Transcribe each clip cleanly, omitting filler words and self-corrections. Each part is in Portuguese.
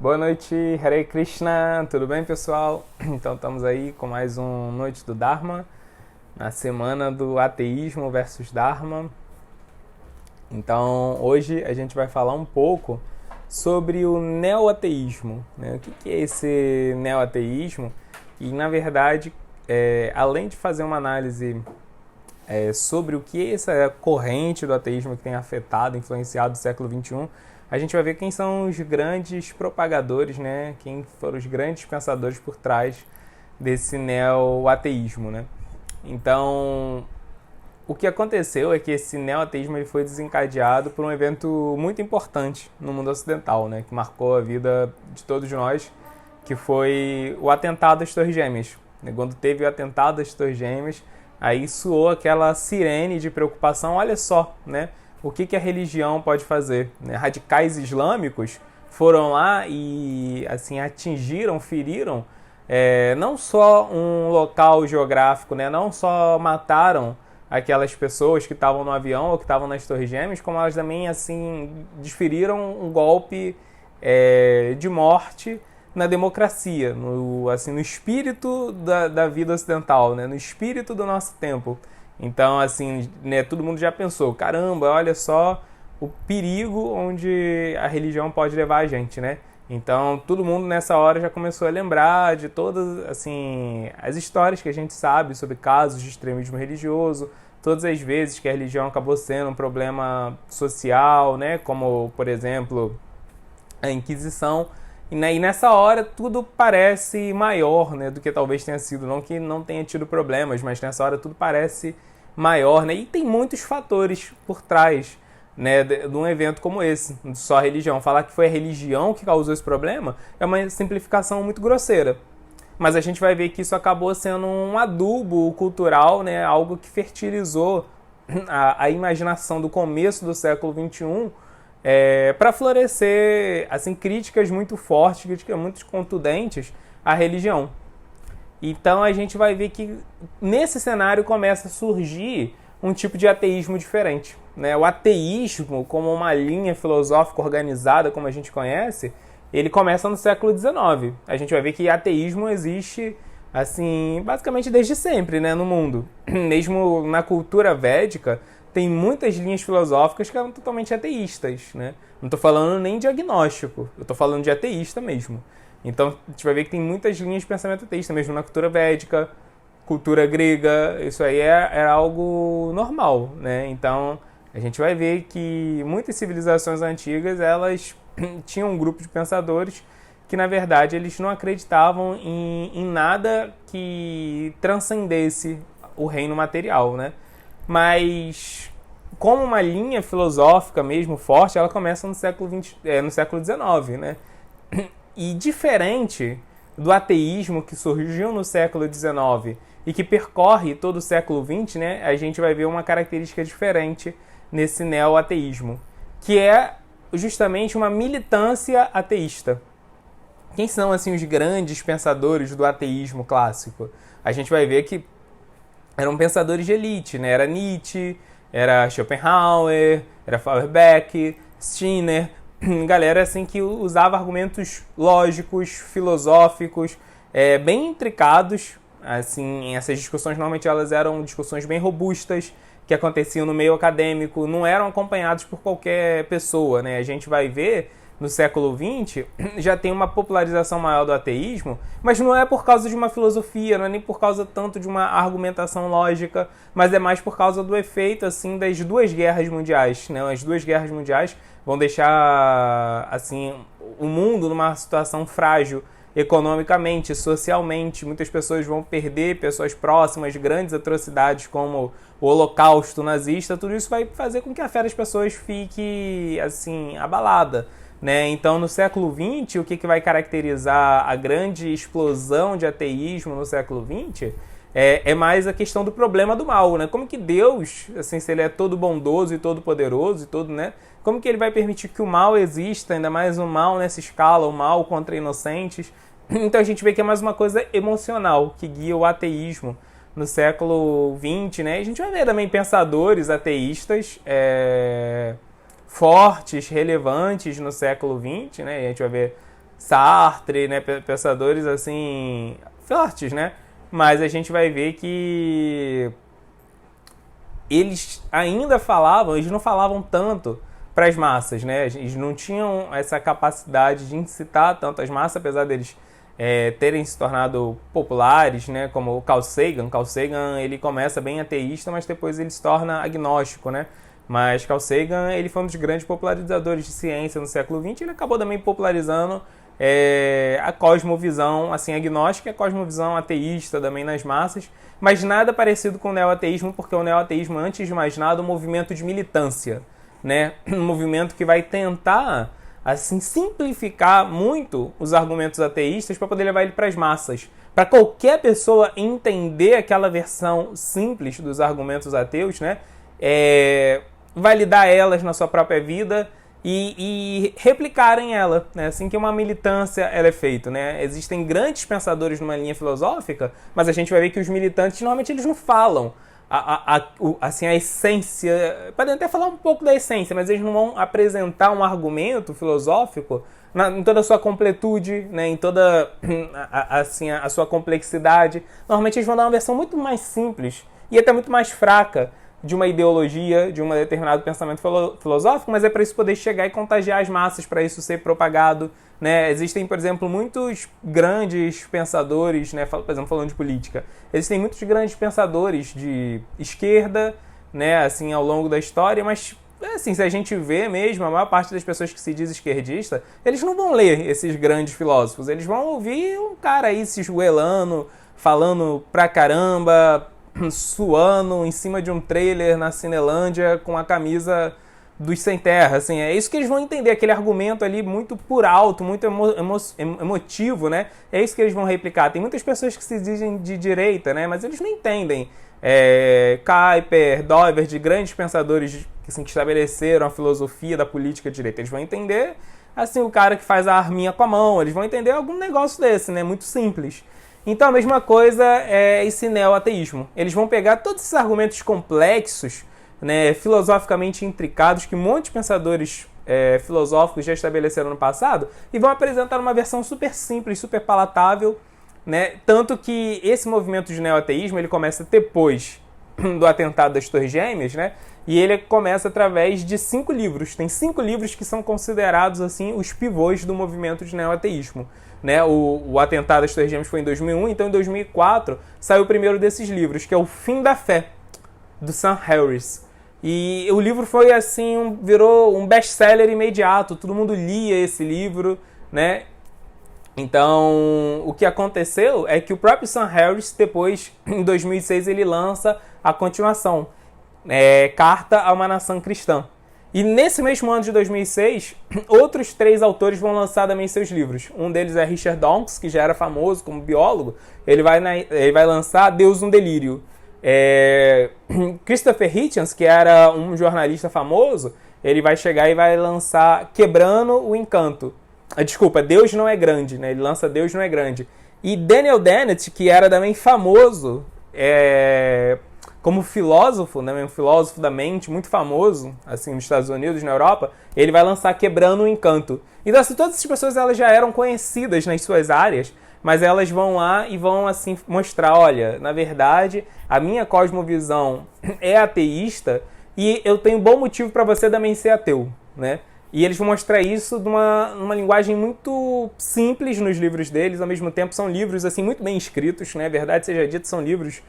Boa noite, Hare Krishna, tudo bem, pessoal? Então estamos aí com mais um Noite do Dharma, na semana do ateísmo versus Dharma. Então hoje a gente vai falar um pouco sobre o neo-ateísmo, né? O que é esse neo-ateísmo? E na verdade, além de fazer uma análise sobre o que é essa corrente do ateísmo que tem afetado, influenciado o século XXI, a gente vai ver quem são os grandes propagadores, né? Quem foram os grandes pensadores por trás desse neo-ateísmo, né? Então, o que aconteceu é que esse neo-ateísmo ele foi desencadeado por um evento muito importante no mundo ocidental, né? Que marcou a vida de todos nós, que foi o atentado às Torres Gêmeas. Quando teve o atentado às Torres Gêmeas, aí soou aquela sirene de preocupação, olha só, né? O que a religião pode fazer? Radicais islâmicos foram lá e assim atingiram, feriram não só um local geográfico, né? Não só mataram aquelas pessoas que estavam no avião ou que estavam nas Torres Gêmeas, como elas também assim desferiram um golpe de morte na democracia, no espírito da vida ocidental, né? No espírito do nosso tempo. Então, assim, né, todo mundo já pensou, caramba, olha só o perigo onde a religião pode levar a gente, né? Então, todo mundo nessa hora já começou a lembrar de todas, assim, as histórias que a gente sabe sobre casos de extremismo religioso, todas as vezes que a religião acabou sendo um problema social, né? Como, por exemplo, a Inquisição. E nessa hora tudo parece maior, né, do que talvez tenha sido. Não que não tenha tido problemas, mas nessa hora tudo parece maior, né? E tem muitos fatores por trás, né, de um evento como esse, só a religião. Falar que foi a religião que causou esse problema é uma simplificação muito grosseira. Mas a gente vai ver que isso acabou sendo um adubo cultural, né, algo que fertilizou a imaginação do começo do século XXI, para florescer assim, críticas muito fortes, críticas muito contundentes à religião. Então a gente vai ver que nesse cenário começa a surgir um tipo de ateísmo diferente, né? O ateísmo, como uma linha filosófica organizada, como a gente conhece, ele começa no século XIX. A gente vai ver que ateísmo existe assim, basicamente desde sempre, né, no mundo. Mesmo na cultura védica, tem muitas linhas filosóficas que eram totalmente ateístas, né? Não estou falando nem de agnóstico, eu estou falando de ateísta mesmo. Então, a gente vai ver que tem muitas linhas de pensamento ateísta, mesmo na cultura védica, cultura grega, isso aí era algo normal, né? Então, a gente vai ver que muitas civilizações antigas, elas tinham um grupo de pensadores que, na verdade, eles não acreditavam em nada que transcendesse o reino material, né? Mas, como uma linha filosófica mesmo forte, ela começa no século XIX, né? E diferente do ateísmo que surgiu no século XIX e que percorre todo o século XX, né? A gente vai ver uma característica diferente nesse neo-ateísmo, que é justamente uma militância ateísta. Quem são, assim, os grandes pensadores do ateísmo clássico? A gente vai ver que eram pensadores de elite, né? Era Nietzsche, era Schopenhauer, era Feuerbach, Stirner, galera assim que usava argumentos lógicos, filosóficos, bem intricados. Assim, essas discussões normalmente elas eram discussões bem robustas que aconteciam no meio acadêmico, não eram acompanhados por qualquer pessoa, né? A gente vai ver no século XX, já tem uma popularização maior do ateísmo, mas não é por causa de uma filosofia, não é nem por causa tanto de uma argumentação lógica, mas é mais por causa do efeito assim das duas guerras mundiais, né? As duas guerras mundiais vão deixar assim o mundo numa situação frágil economicamente, socialmente. Muitas pessoas vão perder pessoas próximas, grandes atrocidades como o Holocausto nazista. Tudo isso vai fazer com que a fé das pessoas fique assim abalada, né? Então, no século XX, o que vai caracterizar a grande explosão de ateísmo no século XX é mais a questão do problema do mal, né? Como que Deus, assim, se ele é todo bondoso e todo poderoso e todo, né? Como que ele vai permitir que o mal exista, ainda mais o mal nessa escala, o mal contra inocentes? Então a gente vê que é mais uma coisa emocional que guia o ateísmo no século XX, né? E a gente vai ver também pensadores ateístas fortes, relevantes no século XX, né? E a gente vai ver Sartre, né, pensadores assim fortes, né? Mas a gente vai ver que eles ainda falavam, eles não falavam tanto para as massas, né? Eles não tinham essa capacidade de incitar tanto as massas, apesar deles terem se tornado populares, né? Como o Carl Sagan. Carl Sagan, ele começa bem ateísta, mas depois ele se torna agnóstico, né? Mas Carl Sagan, ele foi um dos grandes popularizadores de ciência no século XX, ele acabou também popularizando a cosmovisão assim, agnóstica e a cosmovisão ateísta também nas massas, mas nada parecido com o neoateísmo, porque o neoateísmo, antes de mais nada, é um movimento de militância, né? Um movimento que vai tentar assim, simplificar muito os argumentos ateístas para poder levar ele para as massas. Para qualquer pessoa entender aquela versão simples dos argumentos ateus, né? Validar elas na sua própria vida e replicarem ela, né? Assim que uma militância ela é feita, né? Existem grandes pensadores numa linha filosófica, mas a gente vai ver que os militantes normalmente eles não falam assim, a essência, podem até falar um pouco da essência, mas eles não vão apresentar um argumento filosófico em toda a sua completude, né? Em toda assim, a sua complexidade. Normalmente eles vão dar uma versão muito mais simples e até muito mais fraca de uma ideologia, de um determinado pensamento filosófico, mas é para isso poder chegar e contagiar as massas, para isso ser propagado, né? Existem, por exemplo, muitos grandes pensadores, né? Por exemplo, falando de política, existem muitos grandes pensadores de esquerda, né? Assim, ao longo da história, mas assim, se a gente vê mesmo, a maior parte das pessoas que se diz esquerdista, eles não vão ler esses grandes filósofos, eles vão ouvir um cara aí se esgoelando, falando pra caramba, suando em cima de um trailer na Cinelândia com a camisa dos Sem Terra, assim, é isso que eles vão entender, aquele argumento ali muito por alto, muito emotivo, né? É isso que eles vão replicar. Tem muitas pessoas que se dizem de direita, né? Mas eles não entendem. Kuyper, Doivert, grandes pensadores que estabeleceram a filosofia da política de direita, eles vão entender, assim, o cara que faz a arminha com a mão, eles vão entender algum negócio desse, né? Muito simples. Então a mesma coisa é esse neoateísmo. Eles vão pegar todos esses argumentos complexos, né, filosoficamente intricados, que um monte de pensadores filosóficos já estabeleceram no passado, e vão apresentar uma versão super simples, super palatável, né? Tanto que esse movimento de neoateísmo ele começa depois do atentado das Torres Gêmeas, né? E ele começa através de 5 livros. Tem 5 livros que são considerados assim os pivôs do movimento de neoateísmo, né? O atentado das Torres Gêmeas foi em 2001, então em 2004 saiu o primeiro desses livros, que é O Fim da Fé, do Sam Harris. E o livro foi assim, virou um best-seller imediato, todo mundo lia esse livro, né? Então, o que aconteceu é que o próprio Sam Harris, depois, em 2006, ele lança a continuação, Carta a uma Nação Cristã. E nesse mesmo ano de 2006, outros 3 autores vão lançar também seus livros. Um deles é Richard Dawkins, que já era famoso como biólogo, ele vai lançar Deus um Delírio. Christopher Hitchens, que era um jornalista famoso, ele vai chegar e vai lançar Quebrando o Encanto. Desculpa, Deus Não é Grande, né? Ele lança Deus Não é Grande. E Daniel Dennett, que era também famoso como filósofo, né? Um filósofo da mente muito famoso, assim, nos Estados Unidos, na Europa, ele vai lançar Quebrando o Encanto. Então, assim, todas essas pessoas elas já eram conhecidas nas suas áreas, mas elas vão lá e vão assim mostrar, olha, na verdade, a minha cosmovisão é ateísta e eu tenho bom motivo para você também ser ateu, né? E eles vão mostrar isso numa linguagem muito simples nos livros deles, ao mesmo tempo são livros assim muito bem escritos, né? Verdade seja dita, são livros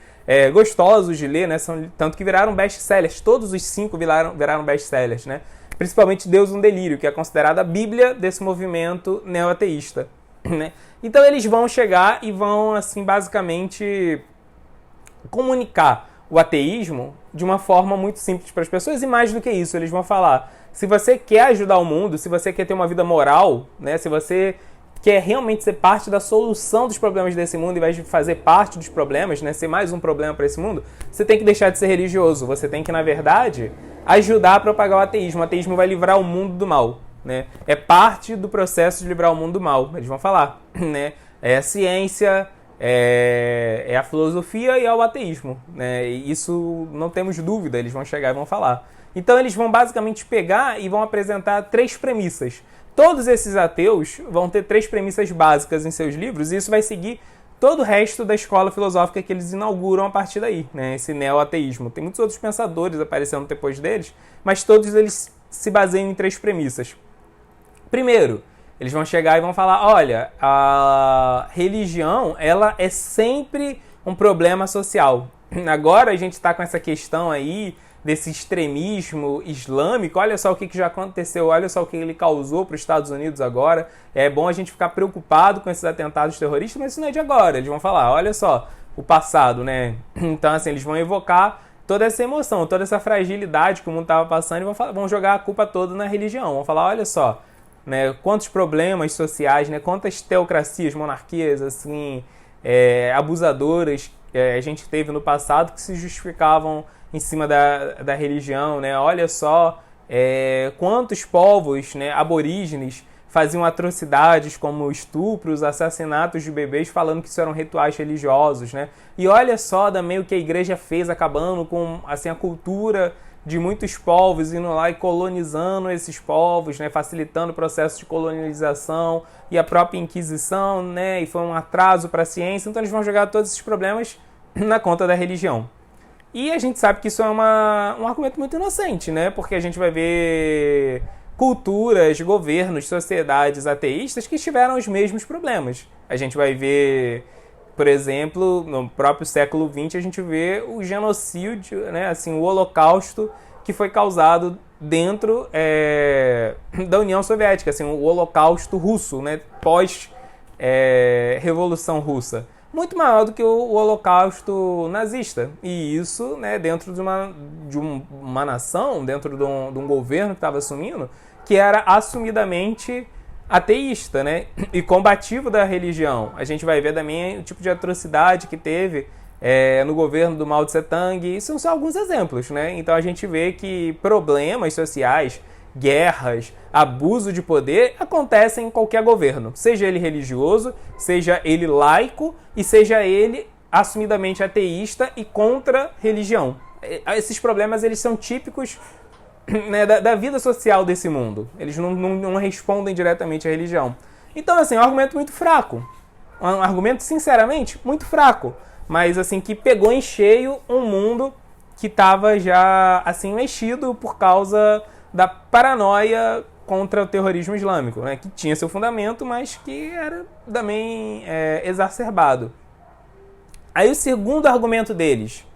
gostosos de ler, né? Tanto que viraram best-sellers, todos os 5 viraram best-sellers, né? Principalmente Deus um Delírio, que é considerada a bíblia desse movimento neoateísta, né? Então eles vão chegar e vão, assim, basicamente comunicar o ateísmo de uma forma muito simples para as pessoas, e mais do que isso, eles vão falar, se você quer ajudar o mundo, se você quer ter uma vida moral, né, se você quer realmente ser parte da solução dos problemas desse mundo, em vez de fazer parte dos problemas, né, ser mais um problema para esse mundo, você tem que deixar de ser religioso, você tem que, na verdade, ajudar a propagar o ateísmo. O ateísmo vai livrar o mundo do mal, né? É parte do processo de livrar o mundo do mal, eles vão falar, né? A ciência é a filosofia e é o ateísmo, né? E isso não temos dúvida, eles vão chegar e vão falar. Então eles vão basicamente pegar e vão apresentar 3 premissas. Todos esses ateus vão ter 3 premissas básicas em seus livros, e isso vai seguir todo o resto da escola filosófica que eles inauguram a partir daí, né? Esse neo-ateísmo. Tem muitos outros pensadores aparecendo depois deles, mas todos eles se baseiam em 3 premissas. Primeiro, eles vão chegar e vão falar, olha, a religião, ela é sempre um problema social. Agora a gente está com essa questão aí desse extremismo islâmico, olha só o que já aconteceu, olha só o que ele causou para os Estados Unidos agora. É bom a gente ficar preocupado com esses atentados terroristas, mas isso não é de agora. Eles vão falar, olha só, o passado, né? Então, assim, eles vão evocar toda essa emoção, toda essa fragilidade que o mundo estava passando e vão jogar a culpa toda na religião. Vão falar, olha só, né, quantos problemas sociais, né, quantas teocracias, monarquias, assim, abusadoras a gente teve no passado que se justificavam em cima da religião, né? Olha só quantos povos, né, aborígenes faziam atrocidades como estupros, assassinatos de bebês, falando que isso eram rituais religiosos, né? E olha só também o que a igreja fez, acabando com assim, a cultura de muitos povos, indo lá e colonizando esses povos, né? Facilitando o processo de colonização e a própria Inquisição, né? E foi um atraso para a ciência. Então eles vão jogar todos esses problemas na conta da religião. E a gente sabe que isso é um argumento muito inocente, né? Porque a gente vai ver culturas, governos, sociedades ateístas que tiveram os mesmos problemas. A gente vai ver, por exemplo, no próprio século XX, a gente vê o genocídio, né? Assim, o holocausto que foi causado dentro da União Soviética, assim, o holocausto russo, né? Pós-Revolução Russa. Muito maior do que o holocausto nazista. E isso, né, dentro de uma nação, dentro de um governo que estava assumindo, que era assumidamente ateísta, né, e combativo da religião. A gente vai ver também o tipo de atrocidade que teve no governo do Mao Tse Tung. Isso são só alguns exemplos, né? Então a gente vê que problemas sociais, guerras, abuso de poder acontecem em qualquer governo, seja ele religioso, seja ele laico e seja ele assumidamente ateísta e contra religião. Esses problemas eles são típicos, né, da vida social desse mundo. Eles não respondem diretamente à religião. Então, assim, é um argumento muito fraco. Um argumento, sinceramente, muito fraco. Mas, assim, que pegou em cheio um mundo que estava já, assim, mexido por causa da paranoia contra o terrorismo islâmico, né? Que tinha seu fundamento, mas que era também exacerbado. Aí o segundo argumento deles,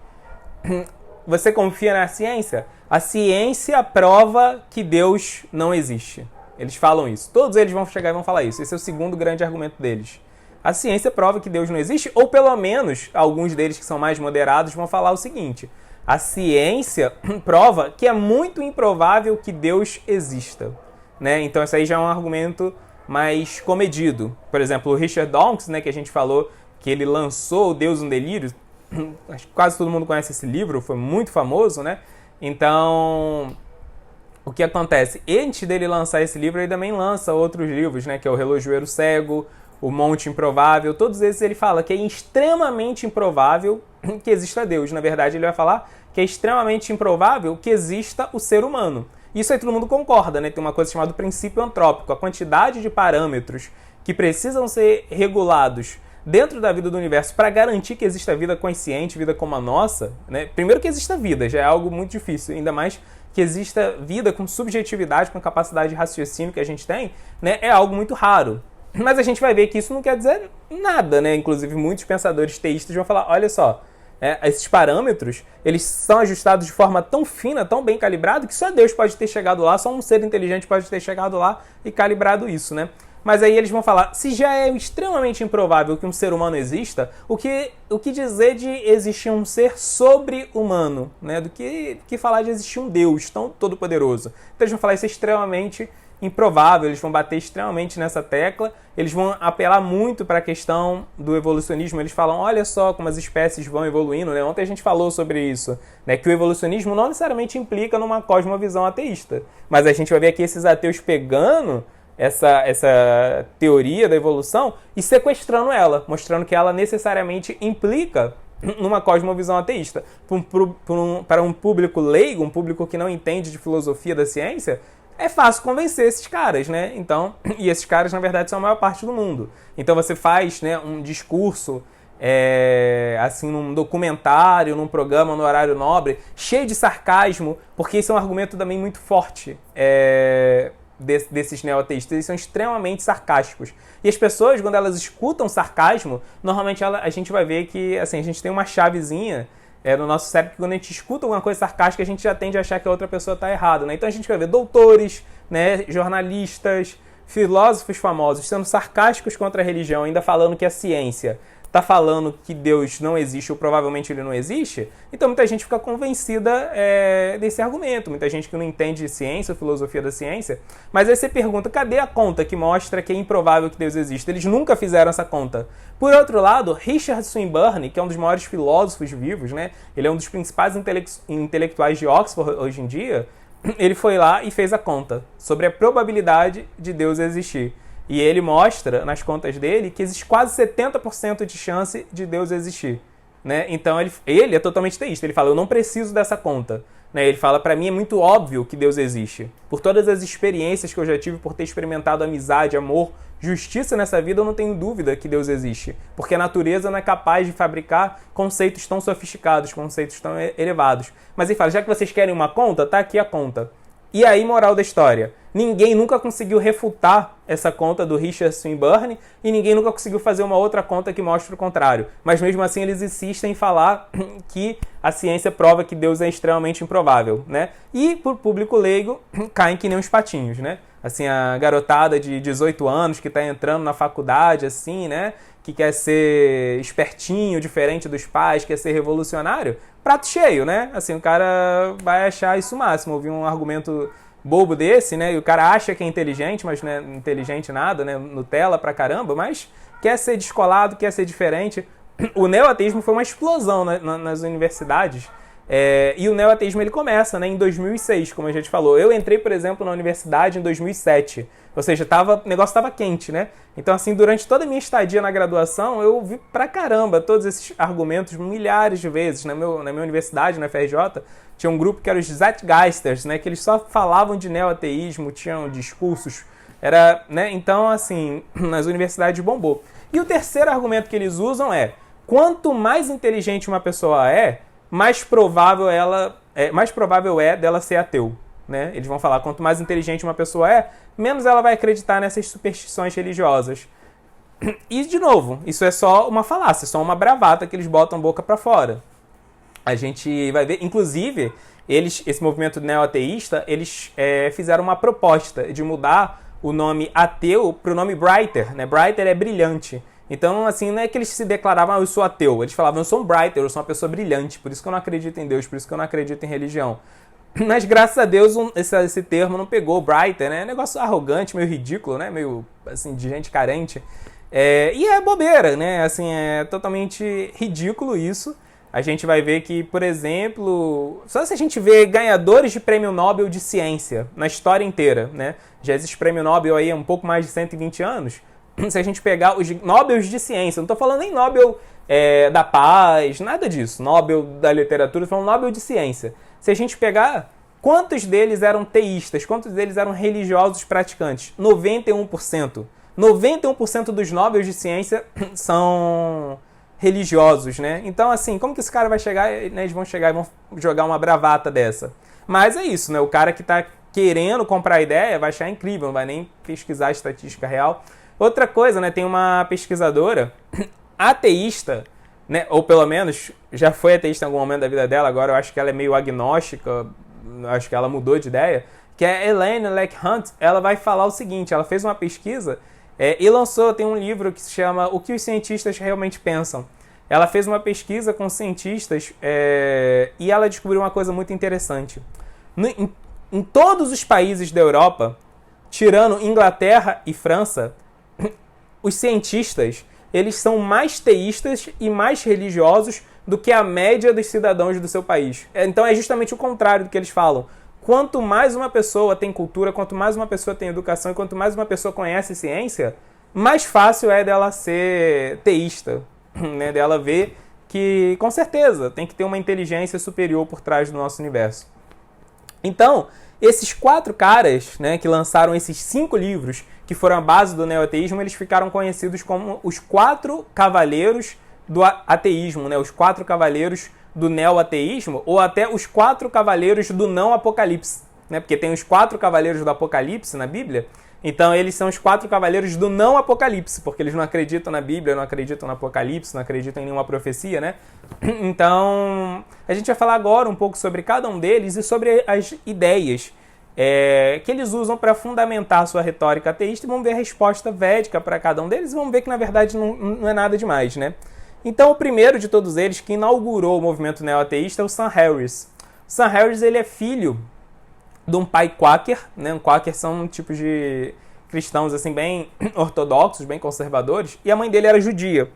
você confia na ciência? A ciência prova que Deus não existe. Eles falam isso. Todos eles vão chegar e vão falar isso. Esse é o segundo grande argumento deles. A ciência prova que Deus não existe, ou pelo menos, alguns deles que são mais moderados vão falar o seguinte: a ciência prova que é muito improvável que Deus exista, né? Então isso aí já é um argumento mais comedido. Por exemplo, o Richard Dawkins, né, que a gente falou que ele lançou O Deus um Delírio, acho que quase todo mundo conhece esse livro, foi muito famoso, né? Então, o que acontece? Antes dele lançar esse livro, ele também lança outros livros, né, que é o Relojoeiro Cego, o Monte Improvável. Todos esses ele fala que é extremamente improvável que exista Deus. Na verdade, ele vai falar que é extremamente improvável que exista o ser humano. Isso aí todo mundo concorda, né? Tem uma coisa chamada princípio antrópico. A quantidade de parâmetros que precisam ser regulados dentro da vida do universo para garantir que exista vida consciente, vida como a nossa, né? Primeiro que exista vida, já é algo muito difícil, ainda mais que exista vida com subjetividade, com capacidade de raciocínio que a gente tem, né? É algo muito raro. Mas a gente vai ver que isso não quer dizer nada, né? Inclusive muitos pensadores teístas vão falar, olha só, esses parâmetros, eles são ajustados de forma tão fina, tão bem calibrada, que só Deus pode ter chegado lá, só um ser inteligente pode ter chegado lá e calibrado isso, né? Mas aí eles vão falar, se já é extremamente improvável que um ser humano exista, o que dizer de existir um ser sobre-humano, né? Do que falar de existir um Deus tão todo-poderoso. Então eles vão falar isso é extremamente improvável, eles vão bater extremamente nessa tecla, eles vão apelar muito para a questão do evolucionismo. Eles falam, olha só como as espécies vão evoluindo, né? Ontem a gente falou sobre isso, né? Que o evolucionismo não necessariamente implica numa cosmovisão ateísta, mas a gente vai ver aqui esses ateus pegando essa teoria da evolução e sequestrando ela, mostrando que ela necessariamente implica numa cosmovisão ateísta. Para um público leigo, um público que não entende de filosofia da ciência, é fácil convencer esses caras, né? Então, e esses caras, na verdade, são a maior parte do mundo. Então você faz, né, um discurso, assim, num documentário, num programa, no horário nobre, cheio de sarcasmo, porque isso é um argumento também muito forte desses neo-ateístas. Eles são extremamente sarcásticos. E as pessoas, quando elas escutam sarcasmo, normalmente a gente vai ver que, assim, a gente tem uma chavezinha no nosso cérebro, que quando a gente escuta alguma coisa sarcástica, a gente já tende a achar que a outra pessoa está errada, né? Então a gente vai ver doutores, né, jornalistas, filósofos famosos sendo sarcásticos contra a religião, ainda falando que a ciência está falando que Deus não existe ou provavelmente ele não existe. Então muita gente fica convencida desse argumento. Muita gente que não entende de ciência ou filosofia da ciência. Mas aí você pergunta, cadê a conta que mostra que é improvável que Deus exista? Eles nunca fizeram essa conta. Por outro lado, Richard Swinburne, que é um dos maiores filósofos vivos, né? Ele é um dos principais intelectuais de Oxford hoje em dia. Ele foi lá e fez a conta sobre a probabilidade de Deus existir. E ele mostra, nas contas dele, que existe quase 70% de chance de Deus existir. Né? Então ele é totalmente teísta. Ele fala, eu não preciso dessa conta. Né? Ele fala, para mim é muito óbvio que Deus existe. Por todas as experiências que eu já tive, por ter experimentado amizade, amor, justiça nessa vida, eu não tenho dúvida que Deus existe. Porque a natureza não é capaz de fabricar conceitos tão sofisticados, conceitos tão elevados. Mas ele fala, já que vocês querem uma conta, tá aqui a conta. E aí, moral da história, ninguém nunca conseguiu refutar essa conta do Richard Swinburne e ninguém nunca conseguiu fazer uma outra conta que mostre o contrário. Mas mesmo assim eles insistem em falar que a ciência prova que Deus é extremamente improvável, né? E por público leigo, caem que nem uns patinhos, né? Assim, a garotada de 18 anos que está entrando na faculdade, assim, né? Que quer ser espertinho, diferente dos pais, quer ser revolucionário, prato cheio, né? Assim, o cara vai achar isso o máximo. Ouvir um argumento bobo desse, né? E o cara acha que é inteligente, mas não é inteligente nada, né? Nutella pra caramba, mas quer ser descolado, quer ser diferente. O neoateísmo foi uma explosão nas universidades. E o neoateísmo ele começa, né, em 2006, como a gente falou. Eu entrei, por exemplo, na universidade em 2007. Ou seja, o negócio estava quente, né? Então, assim, durante toda a minha estadia na graduação, eu vi pra caramba todos esses argumentos milhares de vezes. Na minha universidade, na FRJ, tinha um grupo que era os Zeitgeisters, né? Que eles só falavam de neoateísmo, tinham discursos. Né? Então, assim, nas universidades bombou. E o terceiro argumento que eles usam quanto mais inteligente uma pessoa mais provável é dela ser ateu. Né? Eles vão falar, quanto mais inteligente uma pessoa menos ela vai acreditar nessas superstições religiosas. E, de novo, isso é só uma falácia, só uma bravata que eles botam boca para fora. A gente vai ver, inclusive, esse movimento neoateísta, eles fizeram uma proposta de mudar o nome ateu para o nome Brighter. Né? Brighter é brilhante. Então, assim, não é que eles se declaravam, eu sou ateu. Eles falavam, eu sou um brighter, eu sou uma pessoa brilhante, por isso que eu não acredito em Deus, por isso que eu não acredito em religião. Mas, graças a Deus, esse termo não pegou, brighter, né? É um negócio arrogante, meio ridículo, né? Meio, assim, de gente carente. E é bobeira, né? Assim, é totalmente ridículo isso. A gente vai ver que, por exemplo, só se a gente vê ganhadores de prêmio Nobel de ciência na história inteira, né? Já existe prêmio Nobel aí há um pouco mais de 120 anos. Se a gente pegar os Nobels de ciência, não estou falando nem Nobel da paz, nada disso, Nobel da literatura, estou falando Nobel de ciência. Se a gente pegar, quantos deles eram teístas, quantos deles eram religiosos praticantes? 91%. 91% dos Nobels de ciência são religiosos, né? Então, assim, como que esse cara vai chegar, né, eles vão chegar e vão jogar uma bravata dessa? Mas é isso, né? O cara que está querendo comprar a ideia vai achar incrível, não vai nem pesquisar a estatística real. Outra coisa, né, tem uma pesquisadora ateísta, né, ou pelo menos já foi ateísta em algum momento da vida dela, agora eu acho que ela é meio agnóstica, acho que ela mudou de ideia, que é Elaine Leck Hunt. Ela vai falar o seguinte, ela fez uma pesquisa e tem um livro que se chama O que os cientistas realmente pensam. Ela fez uma pesquisa com cientistas e ela descobriu uma coisa muito interessante. Em todos os países da Europa, tirando Inglaterra e França, os cientistas, eles são mais teístas e mais religiosos do que a média dos cidadãos do seu país. Então é justamente o contrário do que eles falam. quanto mais uma pessoa tem cultura, quanto mais uma pessoa tem educação e quanto mais uma pessoa conhece ciência, mais fácil é dela ser teísta, né? Dela ver que, com certeza, tem que ter uma inteligência superior por trás do nosso universo. Então, esses 4 caras, né, que lançaram esses 5 livros, que foram a base do neoateísmo, eles ficaram conhecidos como os 4 cavaleiros do ateísmo, né? Os 4 cavaleiros do neoateísmo, ou até os 4 cavaleiros do não apocalipse, né? Porque tem os 4 cavaleiros do apocalipse na Bíblia, então eles são os 4 cavaleiros do não apocalipse, porque eles não acreditam na Bíblia, não acreditam no apocalipse, não acreditam em nenhuma profecia, né? Então, a gente vai falar agora um pouco sobre cada um deles e sobre as ideias que eles usam para fundamentar a sua retórica ateísta, e vamos ver a resposta védica para cada um deles, e vamos ver que na verdade não é nada demais, né? Então, o primeiro de todos eles, que inaugurou o movimento neoateísta, é o Sam Harris. O Sam Harris, ele é filho de um pai quaker, né? Um quaker são um tipo de cristãos assim bem ortodoxos, bem conservadores, e a mãe dele era judia.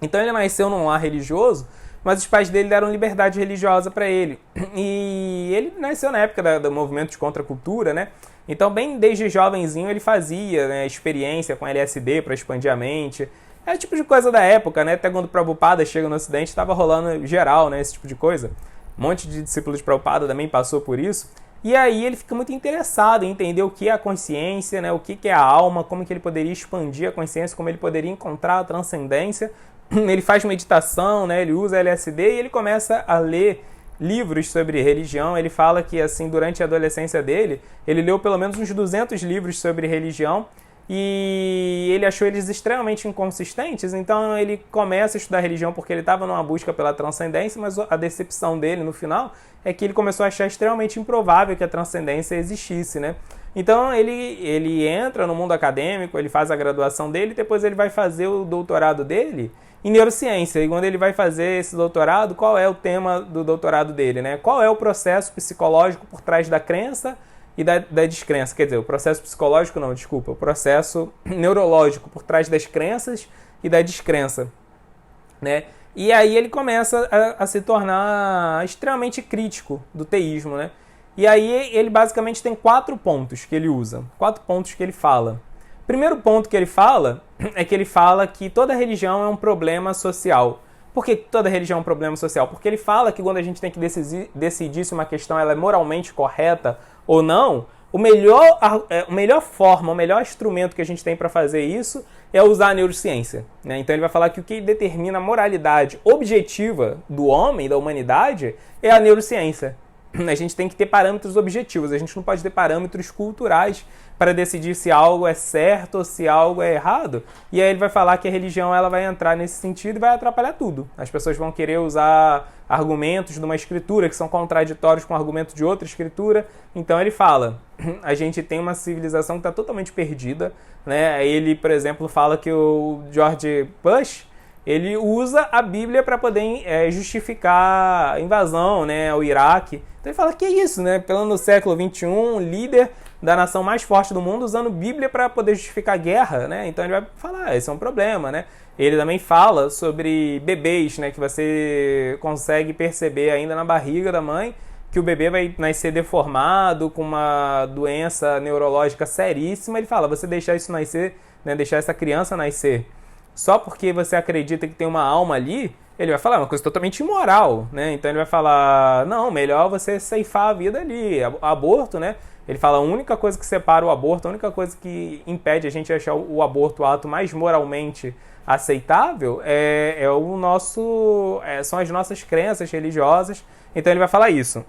Então ele nasceu num lar religioso, mas os pais dele deram liberdade religiosa para ele. E ele nasceu na época do movimento de contracultura, né? Então, bem desde jovenzinho, ele fazia, né, experiência com LSD para expandir a mente. É o tipo de coisa da época, né? Até quando o Prabhupada chega no Ocidente, estava rolando geral, né? Esse tipo de coisa. Um monte de discípulos de Prabhupada também passou por isso. E aí ele fica muito interessado em entender o que é a consciência, né? O que é a alma, como que ele poderia expandir a consciência, como ele poderia encontrar a transcendência. Ele faz meditação, né? Ele usa LSD e ele começa a ler livros sobre religião. Ele fala que, assim, durante a adolescência dele, ele leu pelo menos uns 200 livros sobre religião e ele achou eles extremamente inconsistentes, então ele começa a estudar religião porque ele estava numa busca pela transcendência, mas a decepção dele no final é que ele começou a achar extremamente improvável que a transcendência existisse, né? Então ele entra no mundo acadêmico, ele faz a graduação dele, depois ele vai fazer o doutorado dele em neurociência. E quando ele vai fazer esse doutorado, qual é o tema do doutorado dele, né? Qual é o processo psicológico por trás da crença e da descrença? Quer dizer, o processo psicológico não, desculpa, o processo neurológico por trás das crenças e da descrença, né? E aí ele começa a se tornar extremamente crítico do teísmo, né? E aí ele basicamente tem 4 pontos que ele usa, 4 pontos que ele fala. O primeiro ponto que ele fala é que ele fala que toda religião é um problema social. Por que toda religião é um problema social? Porque ele fala que quando a gente tem que decidir se uma questão ela é moralmente correta ou não, a melhor forma, o melhor instrumento que a gente tem para fazer isso é usar a neurociência, né? Então ele vai falar que o que determina a moralidade objetiva do homem, da humanidade, é a neurociência. A gente tem que ter parâmetros objetivos, a gente não pode ter parâmetros culturais para decidir se algo é certo ou se algo é errado. E aí ele vai falar que a religião ela vai entrar nesse sentido e vai atrapalhar tudo. As pessoas vão querer usar argumentos de uma escritura que são contraditórios com o argumento de outra escritura. Então ele fala, a gente tem uma civilização que está totalmente perdida, né? Ele, por exemplo, fala que o George Bush, ele usa a Bíblia para poder justificar a invasão, né, ao Iraque. Então ele fala que é isso, né? Pelo século XXI, um líder da nação mais forte do mundo usando Bíblia para poder justificar a guerra, né? Então ele vai falar, esse é um problema, né? Ele também fala sobre bebês, né? Que você consegue perceber ainda na barriga da mãe que o bebê vai nascer deformado, com uma doença neurológica seríssima. Ele fala, você deixar isso nascer, né? Deixar essa criança nascer só porque você acredita que tem uma alma ali, ele vai falar uma coisa totalmente imoral, né? Então ele vai falar, não, melhor você ceifar a vida ali. Aborto, né? Ele fala, a única coisa que separa o aborto, a única coisa que impede a gente achar o aborto o ato mais moralmente aceitável são as nossas crenças religiosas. Então ele vai falar isso.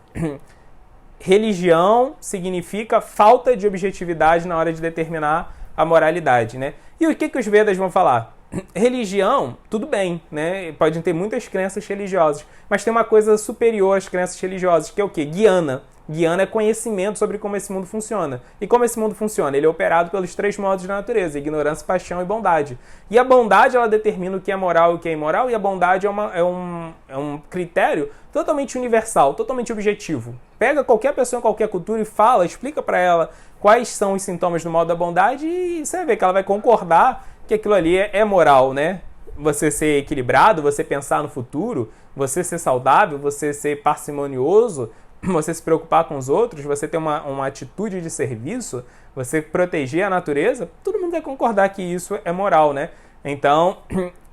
Religião significa falta de objetividade na hora de determinar a moralidade, né? E o que os Vedas vão falar? Religião, tudo bem, né? Podem ter muitas crenças religiosas, mas tem uma coisa superior às crenças religiosas, que é o quê? Guiana. Guiana é conhecimento sobre como esse mundo funciona. E como esse mundo funciona? Ele é operado pelos 3 modos da natureza: ignorância, paixão e bondade. E a bondade, ela determina o que é moral e o que é imoral, e a bondade é um critério totalmente universal, totalmente objetivo. Pega qualquer pessoa em qualquer cultura e fala, explica para ela quais são os sintomas do mal da bondade e você vai ver que ela vai concordar que aquilo ali é moral, né? Você ser equilibrado, você pensar no futuro, você ser saudável, você ser parcimonioso, você se preocupar com os outros, você ter uma atitude de serviço, você proteger a natureza, todo mundo vai concordar que isso é moral, né? Então,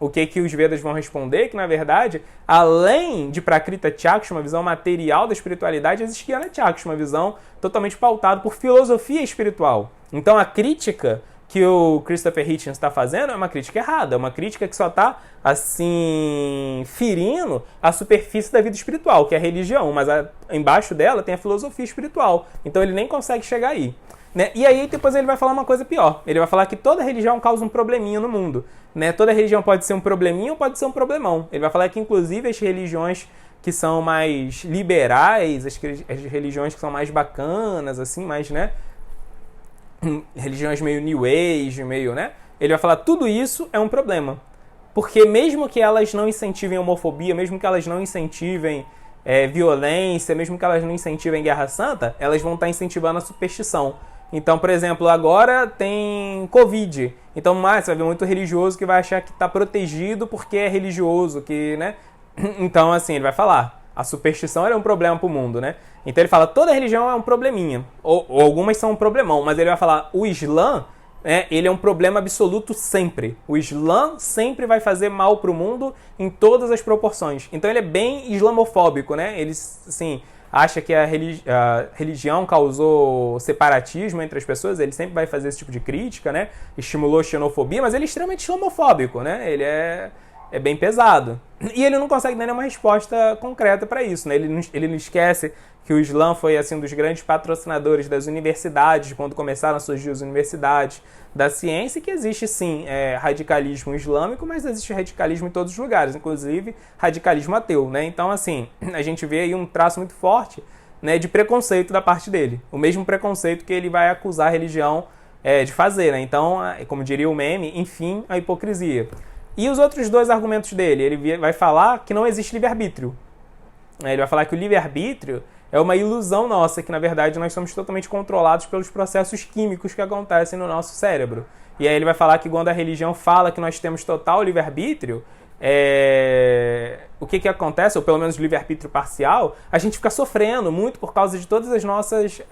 o que os Vedas vão responder? Que, na verdade, além de Prakrita Chaksha, uma visão material da espiritualidade, existe Jnana Chaksha, uma visão totalmente pautada por filosofia espiritual. Então, a crítica que o Christopher Hitchens está fazendo é uma crítica errada, é uma crítica que só está, assim, ferindo a superfície da vida espiritual, que é a religião, mas embaixo dela tem a filosofia espiritual. Então, ele nem consegue chegar aí. Né? E aí depois ele vai falar uma coisa pior. Ele vai falar que toda religião causa um probleminha no mundo. Né? Toda religião pode ser um probleminha ou pode ser um problemão. Ele vai falar que inclusive as religiões que são mais liberais, as religiões que são mais bacanas, assim, mais, né? Religiões meio New Age, meio, né? Ele vai falar tudo isso é um problema. Porque mesmo que elas não incentivem homofobia, mesmo que elas não incentivem violência, mesmo que elas não incentivem guerra santa, elas vão estar incentivando a superstição. Então, por exemplo, agora tem Covid. Então, você vai ver muito religioso que vai achar que está protegido porque é religioso, que, né? Então, assim, ele vai falar, a superstição é um problema para o mundo, né? Então ele fala, toda religião é um probleminha, ou algumas são um problemão, mas ele vai falar, o Islã, ele é um problema absoluto sempre. O Islã sempre vai fazer mal para o mundo em todas as proporções. Então ele é bem islamofóbico, né? Ele, assim, acha que a religião causou separatismo entre as pessoas, ele sempre vai fazer esse tipo de crítica, né? Estimulou xenofobia, mas ele é extremamente islamofóbico, né? Ele é bem pesado. E ele não consegue dar nenhuma resposta concreta para isso, né? Ele não esquece que o Islã foi, assim, um dos grandes patrocinadores das universidades, quando começaram a surgir as universidades da ciência, e que existe, sim, radicalismo islâmico, mas existe radicalismo em todos os lugares, inclusive radicalismo ateu, né? Então, assim, a gente vê aí um traço muito forte, né, de preconceito da parte dele. O mesmo preconceito que ele vai acusar a religião de fazer, né? Então, como diria o meme, enfim, a hipocrisia. E os outros dois argumentos dele? Ele vai falar que não existe livre-arbítrio. Ele vai falar que o livre-arbítrio é uma ilusão nossa, que na verdade nós somos totalmente controlados pelos processos químicos que acontecem no nosso cérebro. E aí ele vai falar que quando a religião fala que nós temos total livre-arbítrio, o que acontece, ou pelo menos livre-arbítrio parcial, a gente fica sofrendo muito por causa de todas as nossas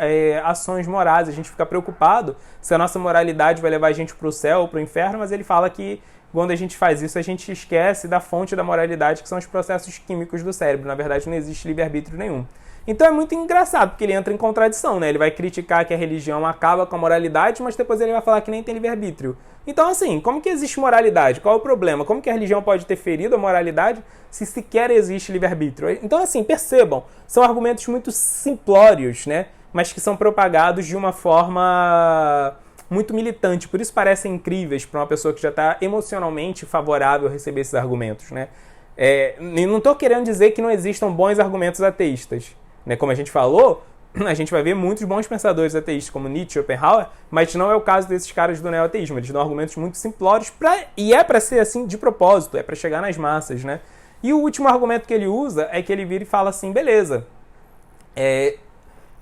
ações morais. A gente fica preocupado se a nossa moralidade vai levar a gente para o céu ou para o inferno, mas ele fala que quando a gente faz isso, a gente esquece da fonte da moralidade, que são os processos químicos do cérebro. Na verdade, não existe livre-arbítrio nenhum. Então é muito engraçado, porque ele entra em contradição, né? Ele vai criticar que a religião acaba com a moralidade, mas depois ele vai falar que nem tem livre-arbítrio. Então, assim, como que existe moralidade? Qual é o problema? Como que a religião pode ter ferido a moralidade se sequer existe livre-arbítrio? Então, assim, percebam, são argumentos muito simplórios, né? Mas que são propagados de uma forma muito militante, por isso parecem incríveis para uma pessoa que já está emocionalmente favorável a receber esses argumentos, né? Não estou querendo dizer que não existam bons argumentos ateístas, né? Como a gente falou, a gente vai ver muitos bons pensadores ateístas, como Nietzsche e Schopenhauer, mas não é o caso desses caras do neo-ateísmo. Eles dão argumentos muito simplórios e é para ser assim de propósito, é para chegar nas massas, né? E o último argumento que ele usa é que ele vira e fala assim, beleza,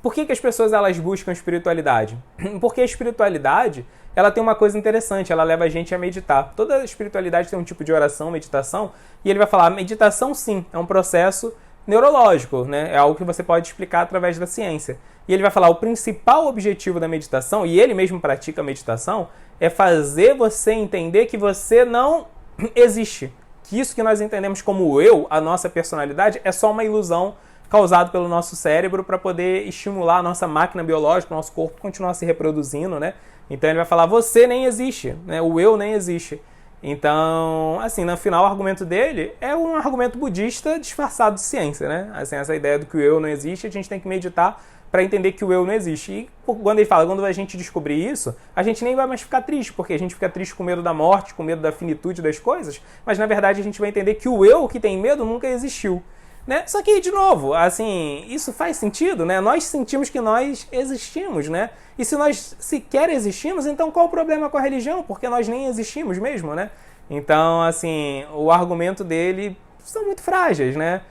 por que as pessoas elas buscam espiritualidade? Porque a espiritualidade ela tem uma coisa interessante, ela leva a gente a meditar. Toda espiritualidade tem um tipo de oração, meditação, e ele vai falar, meditação sim, é um processo neurológico, né? É algo que você pode explicar através da ciência. E ele vai falar, o principal objetivo da meditação, e ele mesmo pratica a meditação, é fazer você entender que você não existe. Que isso que nós entendemos como eu, a nossa personalidade, é só uma ilusão causado pelo nosso cérebro para poder estimular a nossa máquina biológica, o nosso corpo continuar se reproduzindo, né? Então ele vai falar, você nem existe, né? O eu nem existe. Então, assim, no final o argumento dele é um argumento budista disfarçado de ciência, né? Assim, essa ideia do que o eu não existe, a gente tem que meditar para entender que o eu não existe. E quando ele fala, quando a gente descobrir isso, a gente nem vai mais ficar triste, porque a gente fica triste com medo da morte, com medo da finitude das coisas, mas na verdade a gente vai entender que o eu que tem medo nunca existiu. Né? Só que, de novo, assim, isso faz sentido, né? Nós sentimos que nós existimos, né? E se nós sequer existimos, então qual o problema com a religião? Porque nós nem existimos mesmo, né? Então, assim, o argumento dele são muito frágeis, né?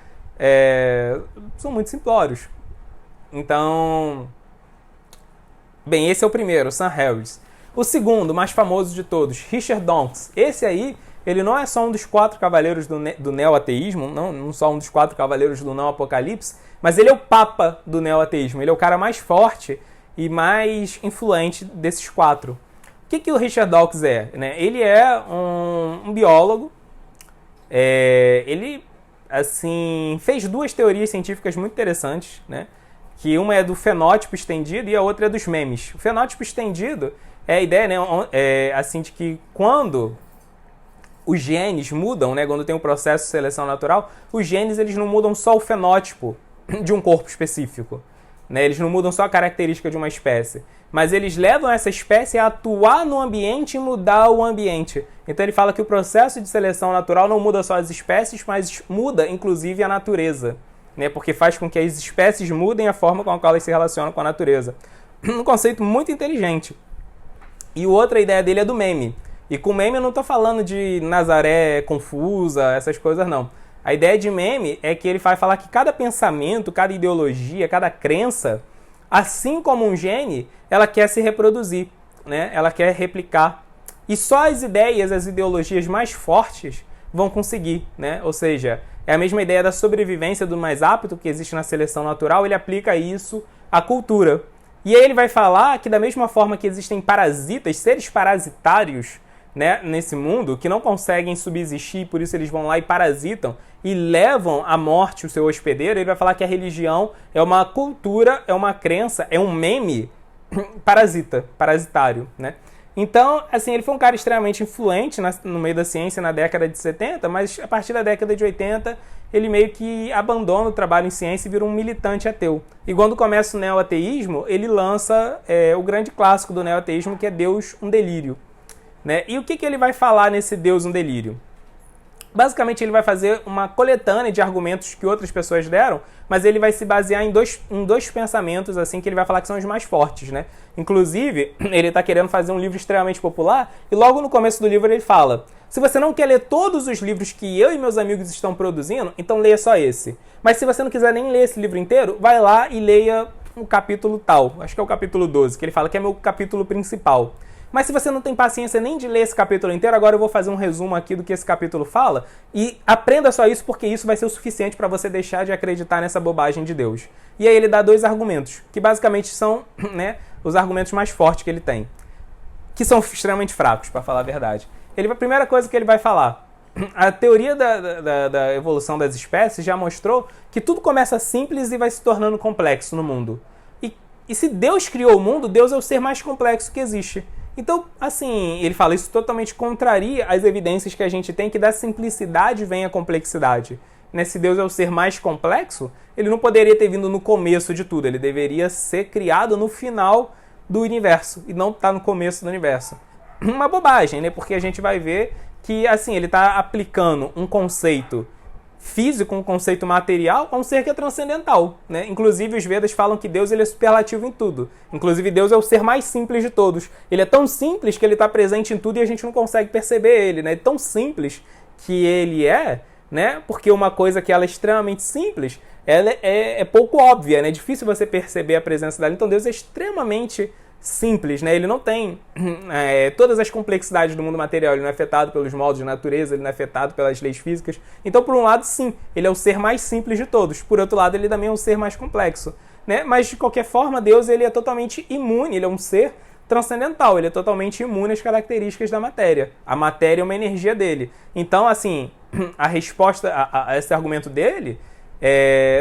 São muito simplórios. Então, esse é o primeiro, Sam Harris. O segundo, mais famoso de todos, Richard Dawkins. Esse aí ele não é só um dos 4 cavaleiros do neo-ateísmo, não só um dos 4 cavaleiros do não-apocalipse, mas ele é o papa do neo-ateísmo, ele é o cara mais forte e mais influente desses 4. O que o Richard Dawkins é? Né? Ele é um biólogo, ele assim, fez 2 teorias científicas muito interessantes, né? Que uma é do fenótipo estendido e a outra é dos memes. O fenótipo estendido é a ideia, né, assim, de que quando os genes mudam, né, quando tem um processo de seleção natural, os genes eles não mudam só o fenótipo de um corpo específico, né, eles não mudam só a característica de uma espécie, mas eles levam essa espécie a atuar no ambiente e mudar o ambiente. Então ele fala que o processo de seleção natural não muda só as espécies, mas muda inclusive a natureza, né, porque faz com que as espécies mudem a forma com a qual elas se relacionam com a natureza. Um conceito muito inteligente. E outra ideia dele é do meme. E com meme eu não estou falando de Nazaré confusa, essas coisas não. A ideia de meme é que ele vai falar que cada pensamento, cada ideologia, cada crença, assim como um gene, ela quer se reproduzir, né? Ela quer replicar. E só as ideias, as ideologias mais fortes vão conseguir, né? Ou seja, é a mesma ideia da sobrevivência do mais apto que existe na seleção natural, ele aplica isso à cultura. E aí ele vai falar que da mesma forma que existem parasitas, seres parasitários, né, nesse mundo, que não conseguem subsistir, por isso eles vão lá e parasitam e levam à morte o seu hospedeiro, ele vai falar que a religião é uma cultura, é uma crença, é um meme parasitário, né? Então, assim, ele foi um cara extremamente influente no meio da ciência na década de 70, mas a partir da década de 80, ele meio que abandona o trabalho em ciência e vira um militante ateu. E quando começa o neo-ateísmo, ele lança o grande clássico do neo-ateísmo, que é Deus, um delírio. Né? E o que ele vai falar nesse Deus, um delírio? Basicamente, ele vai fazer uma coletânea de argumentos que outras pessoas deram, mas ele vai se basear em dois pensamentos assim que ele vai falar que são os mais fortes, né? Inclusive, ele está querendo fazer um livro extremamente popular e logo no começo do livro ele fala: se você não quer ler todos os livros que eu e meus amigos estão produzindo, então leia só esse. Mas se você não quiser nem ler esse livro inteiro, vai lá e leia o capítulo tal. Acho que é o capítulo 12, que ele fala que é meu capítulo principal. Mas se você não tem paciência nem de ler esse capítulo inteiro, agora eu vou fazer um resumo aqui do que esse capítulo fala e aprenda só isso, porque isso vai ser o suficiente para você deixar de acreditar nessa bobagem de Deus. E aí ele dá 2 argumentos, que basicamente são, né, os argumentos mais fortes que ele tem, que são extremamente fracos, para falar a verdade. A primeira coisa que ele vai falar: a teoria da evolução das espécies já mostrou que tudo começa simples e vai se tornando complexo no mundo. E se Deus criou o mundo, Deus é o ser mais complexo que existe. Então, assim, ele fala, isso totalmente contraria as evidências que a gente tem que da simplicidade vem a complexidade. Né? Se Deus é o ser mais complexo, ele não poderia ter vindo no começo de tudo, ele deveria ser criado no final do universo e não estar no começo do universo. Uma bobagem, né? Porque a gente vai ver que, assim, ele está aplicando um conceito físico, um conceito material, a um ser que é transcendental, né? Inclusive, os Vedas falam que Deus ele é superlativo em tudo. Inclusive, Deus é o ser mais simples de todos. Ele é tão simples que ele está presente em tudo e a gente não consegue perceber ele, né? É tão simples que ele é, né? Porque uma coisa que ela é extremamente simples, ela é pouco óbvia, né? É difícil você perceber a presença dela. Então, Deus é extremamente simples, né? Ele não tem todas as complexidades do mundo material, ele não é afetado pelos moldes de natureza, ele não é afetado pelas leis físicas. Então, por um lado, sim, ele é o ser mais simples de todos. Por outro lado, ele também é um ser mais complexo, né? Mas, de qualquer forma, Deus ele é totalmente imune, ele é um ser transcendental, ele é totalmente imune às características da matéria. A matéria é uma energia dele. Então, assim, a resposta a esse argumento dele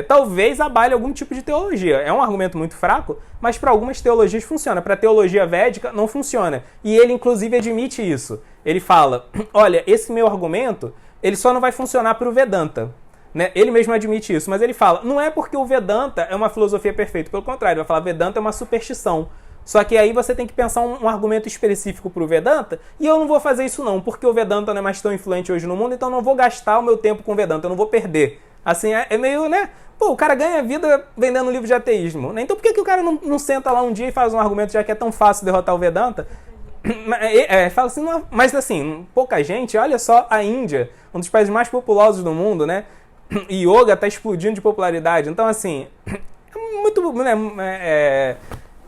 talvez abale algum tipo de teologia. É um argumento muito fraco, mas para algumas teologias funciona. Para a teologia védica não funciona. E ele, inclusive, admite isso. Ele fala, olha, esse meu argumento, ele só não vai funcionar para o Vedanta. Né? Ele mesmo admite isso, mas ele fala, não é porque o Vedanta é uma filosofia perfeita. Pelo contrário, ele vai falar, Vedanta é uma superstição. Só que aí você tem que pensar um argumento específico para o Vedanta, e eu não vou fazer isso não, porque o Vedanta não é mais tão influente hoje no mundo, então eu não vou gastar o meu tempo com o Vedanta, eu não vou perder. Assim, é meio, né? Pô, o cara ganha vida vendendo livro de ateísmo, né? Então por que o cara não senta lá um dia e faz um argumento, já que é tão fácil derrotar o Vedanta? Fala assim, mas assim, pouca gente, olha só a Índia, um dos países mais populosos do mundo, né? E yoga tá explodindo de popularidade, então assim, é muito, né?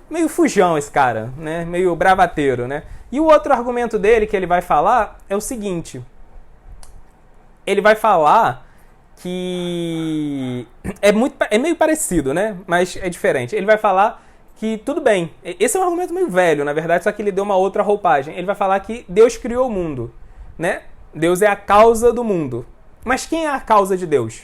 Meio fujão esse cara, né? Meio bravateiro, né? E o outro argumento dele que ele vai falar é o seguinte, ele vai falar que é meio parecido, né? Mas é diferente. Ele vai falar que tudo bem. Esse é um argumento meio velho, na verdade, só que ele deu uma outra roupagem. Ele vai falar que Deus criou o mundo, né? Deus é a causa do mundo. Mas quem é a causa de Deus?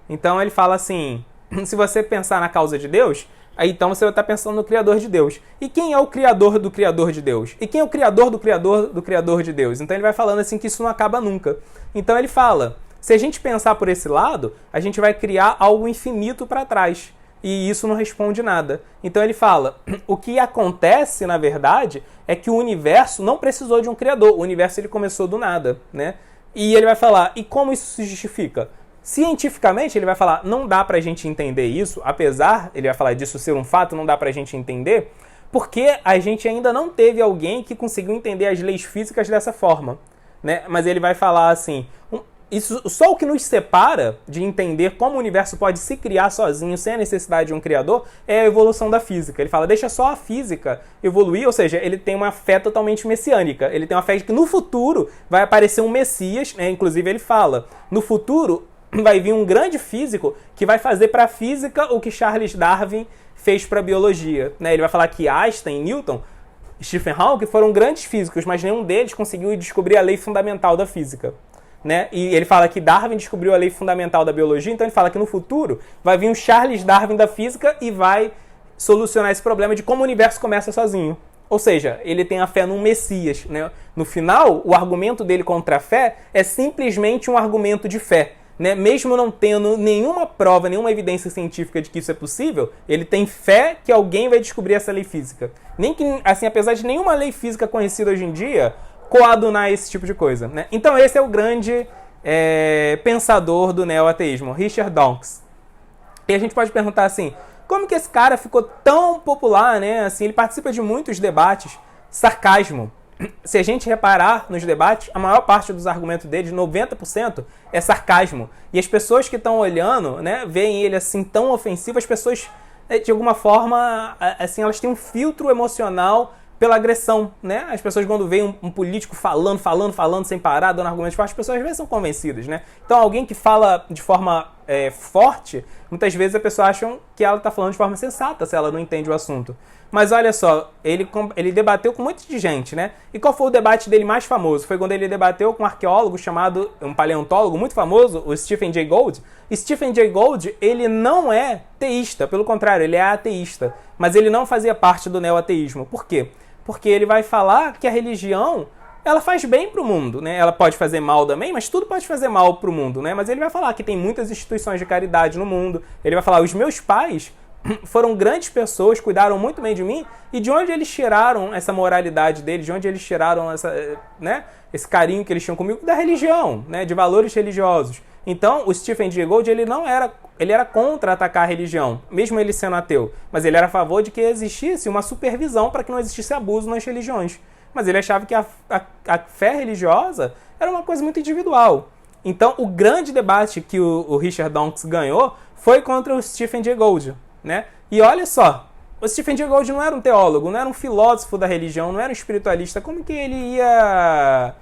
Então ele fala assim, se você pensar na causa de Deus, aí então você vai estar pensando no Criador de Deus. E quem é o Criador do Criador de Deus? E quem é o Criador do Criador do Criador de Deus? Então ele vai falando assim que isso não acaba nunca. Então ele fala, se a gente pensar por esse lado, a gente vai criar algo infinito para trás. E isso não responde nada. Então ele fala, o que acontece, na verdade, é que o universo não precisou de um criador. O universo ele começou do nada, né? E ele vai falar, e como isso se justifica? Cientificamente, ele vai falar, não dá pra gente entender isso, apesar, ele vai falar disso ser um fato, não dá pra gente entender, porque a gente ainda não teve alguém que conseguiu entender as leis físicas dessa forma, né? Mas ele vai falar assim, isso, só o que nos separa de entender como o universo pode se criar sozinho, sem a necessidade de um criador, é a evolução da física. Ele fala, deixa só a física evoluir, ou seja, ele tem uma fé totalmente messiânica. Ele tem uma fé de que no futuro vai aparecer um Messias, né? Inclusive ele fala, no futuro vai vir um grande físico que vai fazer para a física o que Charles Darwin fez para a biologia, né? Ele vai falar que Einstein, Newton, Stephen Hawking foram grandes físicos, mas nenhum deles conseguiu descobrir a lei fundamental da física, né? E ele fala que Darwin descobriu a lei fundamental da biologia, então ele fala que no futuro vai vir um Charles Darwin da física e vai solucionar esse problema de como o universo começa sozinho. Ou seja, ele tem a fé num Messias, né? No final, o argumento dele contra a fé é simplesmente um argumento de fé, né? Mesmo não tendo nenhuma prova, nenhuma evidência científica de que isso é possível, ele tem fé que alguém vai descobrir essa lei física. Nem que, assim, apesar de nenhuma lei física conhecida hoje em dia coadunar esse tipo de coisa, né? Então esse é o grande pensador do neo-ateísmo, Richard Dawkins. E a gente pode perguntar assim, como que esse cara ficou tão popular, né? Assim, ele participa de muitos debates, sarcasmo. Se a gente reparar nos debates, a maior parte dos argumentos dele, 90%, é sarcasmo. E as pessoas que estão olhando, né, veem ele assim tão ofensivo, as pessoas, de alguma forma, assim, elas têm um filtro emocional pela agressão, né? As pessoas quando veem um político falando sem parar, dando argumentos fortes, as pessoas às vezes são convencidas, né? Então alguém que fala de forma forte, muitas vezes a pessoa acha que ela está falando de forma sensata se ela não entende o assunto. Mas olha só, ele debateu com um monte de gente, né? E qual foi o debate dele mais famoso? Foi quando ele debateu com um arqueólogo chamado, um paleontólogo muito famoso, o Stephen Jay Gould. E Stephen Jay Gould, ele não é teísta, pelo contrário, ele é ateísta. Mas ele não fazia parte do neo-ateísmo. Por quê? Porque ele vai falar que a religião, ela faz bem para o mundo, né? Ela pode fazer mal também, mas tudo pode fazer mal para o mundo, né? Mas ele vai falar que tem muitas instituições de caridade no mundo. Ele vai falar, os meus pais foram grandes pessoas, cuidaram muito bem de mim, e de onde eles tiraram essa moralidade deles, de onde eles tiraram esse carinho que eles tinham comigo? Da religião, né? De valores religiosos. Então, o Stephen Jay Gould, ele era contra atacar a religião, mesmo ele sendo ateu, mas ele era a favor de que existisse uma supervisão para que não existisse abuso nas religiões. Mas ele achava que a fé religiosa era uma coisa muito individual. Então, o grande debate que o Richard Dawkins ganhou foi contra o Stephen Jay Gould, né? E olha só, o Stephen Jay Gould não era um teólogo, não era um filósofo da religião, não era um espiritualista. Como que ele ia,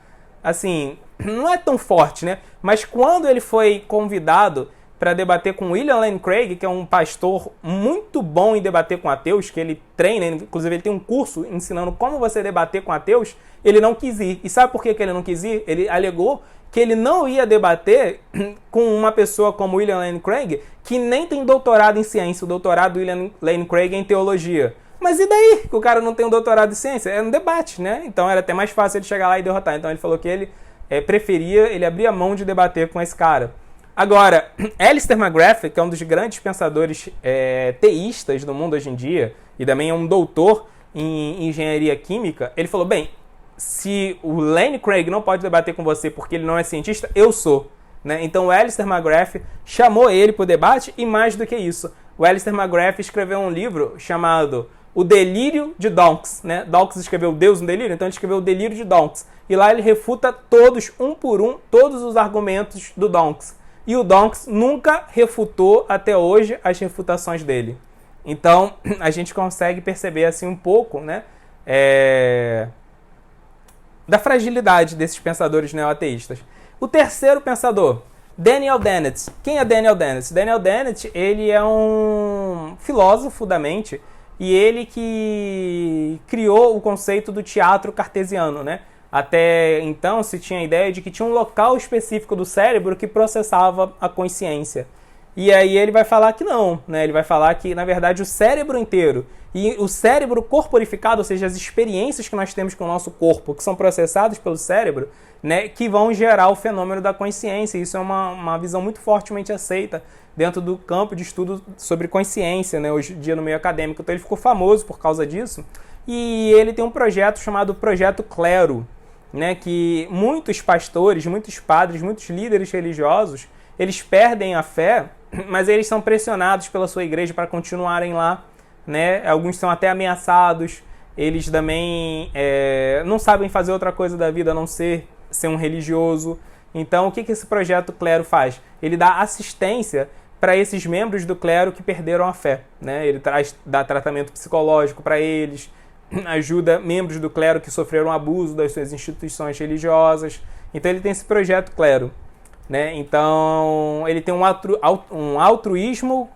assim, não é tão forte, né? Mas quando ele foi convidado para debater com William Lane Craig, que é um pastor muito bom em debater com ateus, que ele treina, inclusive ele tem um curso ensinando como você debater com ateus, ele não quis ir. E sabe por que ele não quis ir? Ele alegou que ele não ia debater com uma pessoa como William Lane Craig, que nem tem doutorado em ciência. O doutorado do William Lane Craig é em teologia. Mas e daí que o cara não tem um doutorado em ciência? É um debate, né? Então era até mais fácil ele chegar lá e derrotar. Então ele falou que ele ele abria mão de debater com esse cara. Agora, Alistair McGrath, que é um dos grandes pensadores teístas do mundo hoje em dia, e também é um doutor em engenharia química, ele falou, bem, se o Lane Craig não pode debater com você porque ele não é cientista, eu sou. Né? Então o Alistair McGrath chamou ele para o debate, e mais do que isso, o Alistair McGrath escreveu um livro chamado O Delírio de Dawkins. Né? Dawkins escreveu Deus no Delírio, então ele escreveu O Delírio de Dawkins. E lá ele refuta todos, um por um, todos os argumentos do Dawkins. E o Dawkins nunca refutou até hoje as refutações dele. Então a gente consegue perceber assim um pouco, né, da fragilidade desses pensadores neoateístas. O terceiro pensador, Daniel Dennett. Quem é Daniel Dennett? Daniel Dennett, ele é um filósofo da mente e ele que criou o conceito do teatro cartesiano, né? Até então se tinha a ideia de que tinha um local específico do cérebro que processava a consciência. E aí ele vai falar que não, né? Ele vai falar que, na verdade, o cérebro inteiro e o cérebro corporificado, ou seja, as experiências que nós temos com o nosso corpo, que são processadas pelo cérebro, né, que vão gerar o fenômeno da consciência. Isso é uma visão muito fortemente aceita dentro do campo de estudo sobre consciência, né, hoje em dia no meio acadêmico. Então ele ficou famoso por causa disso. E ele tem um projeto chamado Projeto Clero, né, que muitos pastores, muitos padres, muitos líderes religiosos, eles perdem a fé, mas eles são pressionados pela sua igreja para continuarem lá, né? Alguns são até ameaçados, eles também não sabem fazer outra coisa da vida a não ser um religioso. Então, o que esse projeto Clero faz? Ele dá assistência para esses membros do clero que perderam a fé, né? Ele dá tratamento psicológico para eles, ajuda membros do clero que sofreram abuso das suas instituições religiosas. Então, ele tem esse projeto Clero, né? Então, ele tem um altruísmo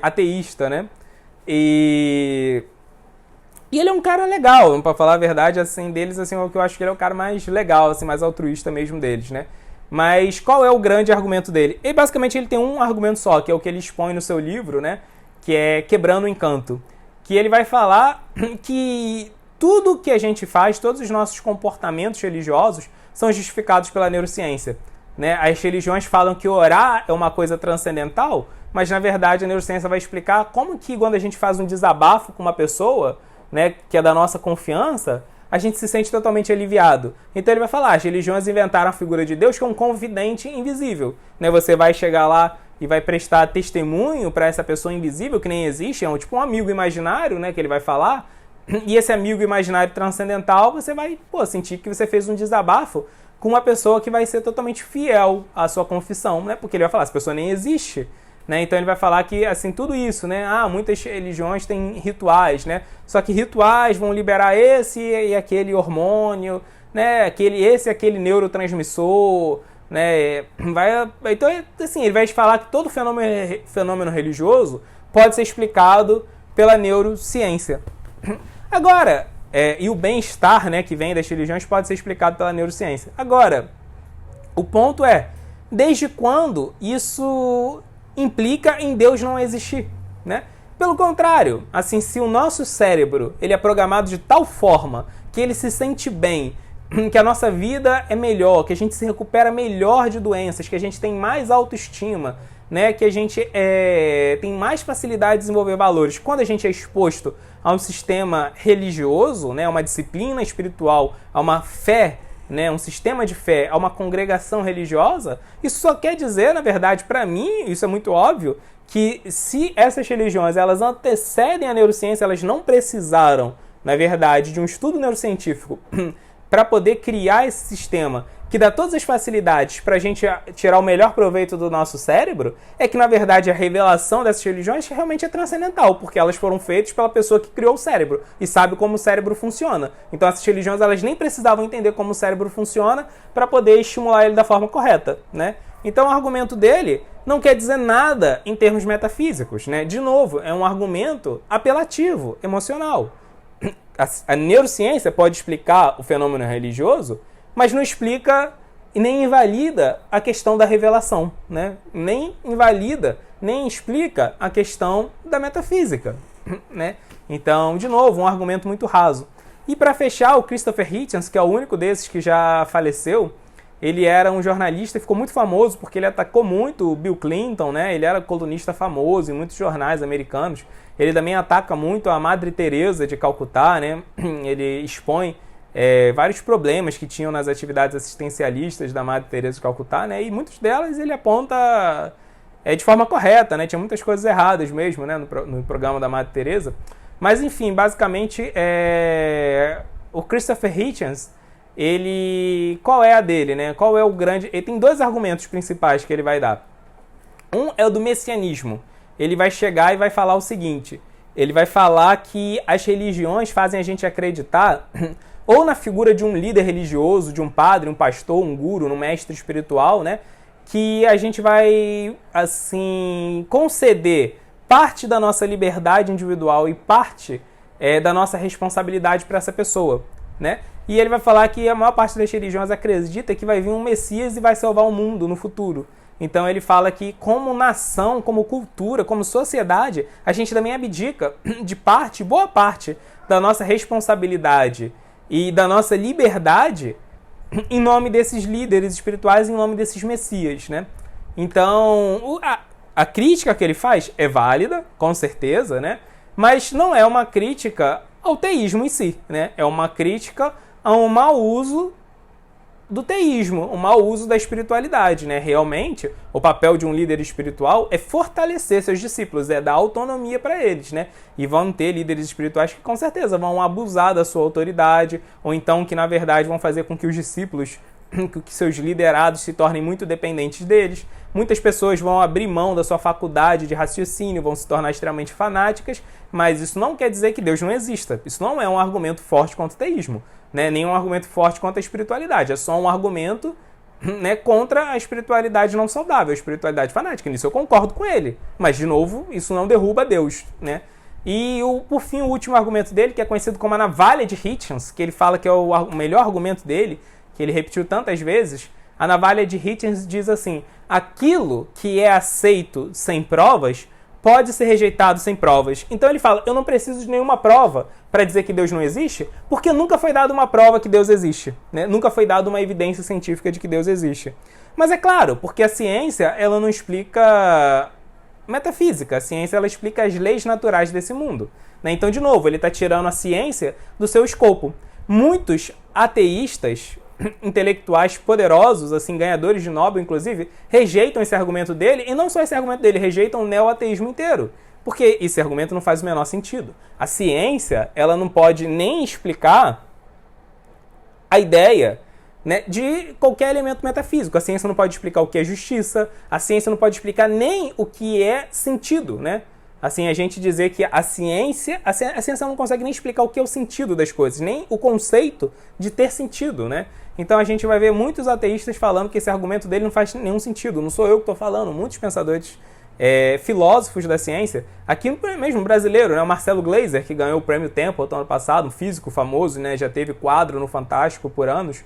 ateísta, né? E ele é um cara legal, para falar a verdade, assim, deles, assim, o que eu acho que ele é o cara mais legal, assim, mais altruísta mesmo deles, né? Mas qual é o grande argumento dele? E basicamente ele tem um argumento só, que é o que ele expõe no seu livro, né? Que é Quebrando o Encanto. Que ele vai falar que tudo que a gente faz, todos os nossos comportamentos religiosos são justificados pela neurociência, né? As religiões falam que orar é uma coisa transcendental, mas na verdade a neurociência vai explicar como que quando a gente faz um desabafo com uma pessoa, né, que é da nossa confiança, a gente se sente totalmente aliviado. Então ele vai falar, as religiões inventaram a figura de Deus que é um confidente invisível, né? Você vai chegar lá e vai prestar testemunho para essa pessoa invisível que nem existe, é tipo um amigo imaginário, né, que ele vai falar, e esse amigo imaginário transcendental, você vai sentir que você fez um desabafo com uma pessoa que vai ser totalmente fiel à sua confissão, né? Porque ele vai falar, essa pessoa nem existe, né? Então ele vai falar que, assim, tudo isso, né? Muitas religiões têm rituais, né? Só que rituais vão liberar esse e aquele hormônio, né? Esse e aquele neurotransmissor, né? Então, assim, ele vai falar que todo fenômeno religioso pode ser explicado pela neurociência. Agora, e o bem-estar, né, que vem das religiões pode ser explicado pela neurociência. Agora, o ponto é, desde quando isso implica em Deus não existir, né? Pelo contrário, assim, se o nosso cérebro ele é programado de tal forma que ele se sente bem, que a nossa vida é melhor, que a gente se recupera melhor de doenças, que a gente tem mais autoestima, né, que a gente tem mais facilidade de desenvolver valores. Quando a gente é exposto a um sistema religioso, né, a uma disciplina espiritual, a uma fé, né, um sistema de fé, a uma congregação religiosa, isso só quer dizer, na verdade, para mim, isso é muito óbvio, que se essas religiões elas antecedem a neurociência, elas não precisaram, na verdade, de um estudo neurocientífico para poder criar esse sistema que dá todas as facilidades para a gente tirar o melhor proveito do nosso cérebro, é que, na verdade, a revelação dessas religiões realmente é transcendental, porque elas foram feitas pela pessoa que criou o cérebro e sabe como o cérebro funciona. Então, essas religiões elas nem precisavam entender como o cérebro funciona para poder estimular ele da forma correta, né? Então, o argumento dele não quer dizer nada em termos metafísicos, né? De novo, é um argumento apelativo, emocional. A neurociência pode explicar o fenômeno religioso, mas não explica e nem invalida a questão da revelação, né? Nem invalida, nem explica a questão da metafísica, né? Então, de novo, um argumento muito raso. E para fechar, o Christopher Hitchens, que é o único desses que já faleceu, ele era um jornalista e ficou muito famoso porque ele atacou muito o Bill Clinton, né? Ele era colunista famoso em muitos jornais americanos. Ele também ataca muito a Madre Teresa de Calcutá, né? Ele expõe vários problemas que tinham nas atividades assistencialistas da Madre Teresa de Calcutá, né? E muitas delas ele aponta de forma correta, né? Tinha muitas coisas erradas mesmo, né? No programa da Madre Teresa. Mas, enfim, basicamente, o Christopher Hitchens, qual é a dele, né? Qual é o grande... Ele tem dois argumentos principais que ele vai dar. Um é o do messianismo. Ele vai chegar e vai falar o seguinte: ele vai falar que as religiões fazem a gente acreditar ou na figura de um líder religioso, de um padre, um pastor, um guru, um mestre espiritual, né? que a gente vai, assim, conceder parte da nossa liberdade individual e parte da nossa responsabilidade para essa pessoa, né? E ele vai falar que a maior parte das religiões acredita que vai vir um Messias e vai salvar o mundo no futuro. Então ele fala que como nação, como cultura, como sociedade, a gente também abdica de parte, boa parte, da nossa responsabilidade e da nossa liberdade em nome desses líderes espirituais, em nome desses messias, né? Então, a crítica que ele faz é válida, com certeza, né? Mas não é uma crítica ao teísmo em si, né? É uma crítica a um mau uso do teísmo, um mau uso da espiritualidade, né? Realmente, o papel de um líder espiritual é fortalecer seus discípulos, é dar autonomia para eles, né? E vão ter líderes espirituais que com certeza vão abusar da sua autoridade, ou então que na verdade vão fazer com que os discípulos, que seus liderados se tornem muito dependentes deles. Muitas pessoas vão abrir mão da sua faculdade de raciocínio, vão se tornar extremamente fanáticas, mas isso não quer dizer que Deus não exista. Isso não é um argumento forte contra o teísmo, né? Nem um argumento forte contra a espiritualidade. É só um argumento, né, contra a espiritualidade não saudável, a espiritualidade fanática. Nisso eu concordo com ele. Mas, de novo, isso não derruba Deus, né? E, por fim, o último argumento dele, que é conhecido como a navalha de Hitchens, que ele fala que é o melhor argumento dele, que ele repetiu tantas vezes. A navalha de Hitchens diz assim: aquilo que é aceito sem provas pode ser rejeitado sem provas. Então ele fala, eu não preciso de nenhuma prova para dizer que Deus não existe, porque nunca foi dada uma prova que Deus existe, né? Nunca foi dada uma evidência científica de que Deus existe. Mas é claro, porque a ciência ela não explica metafísica, a ciência ela explica as leis naturais desse mundo, né? Então, de novo, ele está tirando a ciência do seu escopo. Muitos ateístas intelectuais poderosos, assim, ganhadores de Nobel, inclusive, rejeitam esse argumento dele, e não só esse argumento dele, rejeitam o neoateísmo inteiro, porque esse argumento não faz o menor sentido. A ciência, ela não pode nem explicar a ideia, né, de qualquer elemento metafísico. A ciência não pode explicar o que é justiça, a ciência não pode explicar nem o que é sentido, né? Assim, a gente dizer que a ciência não consegue nem explicar o que é o sentido das coisas, nem o conceito de ter sentido, né? Então a gente vai ver muitos ateístas falando que esse argumento dele não faz nenhum sentido. Não sou eu que estou falando, muitos pensadores, filósofos da ciência, aqui mesmo brasileiro, né? O Marcelo Gleiser, que ganhou o prêmio Temple ano passado, um físico famoso, né? Já teve quadro no Fantástico por anos.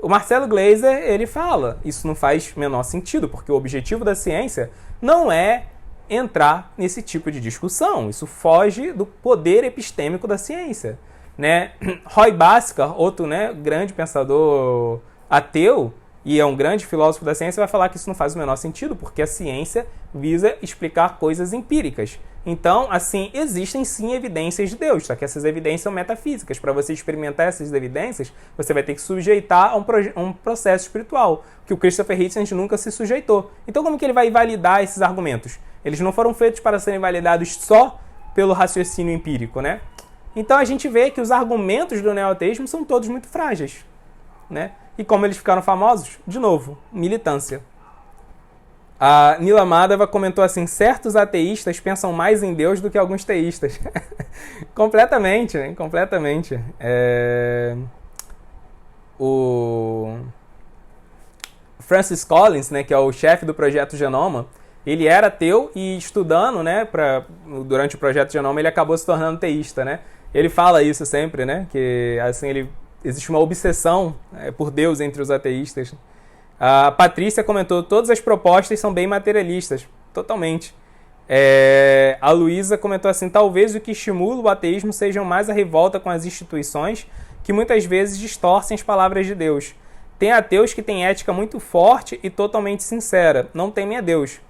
O Marcelo Gleiser, ele fala, isso não faz menor sentido, porque o objetivo da ciência não é entrar nesse tipo de discussão. Isso foge do poder epistêmico da ciência, né? Roy Bhaskar, outro, né, grande pensador ateu e é um grande filósofo da ciência, vai falar que isso não faz o menor sentido, porque a ciência visa explicar coisas empíricas. Então, assim, existem sim evidências de Deus, só que essas evidências são metafísicas. Para você experimentar essas evidências, você vai ter que sujeitar a um processo espiritual, que o Christopher Hitchens nunca se sujeitou. Então, como que ele vai validar esses argumentos? Eles não foram feitos para serem validados só pelo raciocínio empírico, né? Então a gente vê que os argumentos do neoateísmo são todos muito frágeis, né? E como eles ficaram famosos? De novo, militância. A Nila Madhava comentou assim, certos ateístas pensam mais em Deus do que alguns teístas. Completamente, né? Completamente. O Francis Collins, né, que é o chefe do Projeto Genoma, ele era ateu e estudando, né, durante o Projeto Genoma, ele acabou se tornando teísta, né? Ele fala isso sempre, né, que assim, existe uma obsessão por Deus entre os ateístas. A Patrícia comentou, todas as propostas são bem materialistas, totalmente. A Luísa comentou assim, talvez o que estimula o ateísmo seja mais a revolta com as instituições, que muitas vezes distorcem as palavras de Deus. Tem ateus que têm ética muito forte e totalmente sincera, não temem a Deus.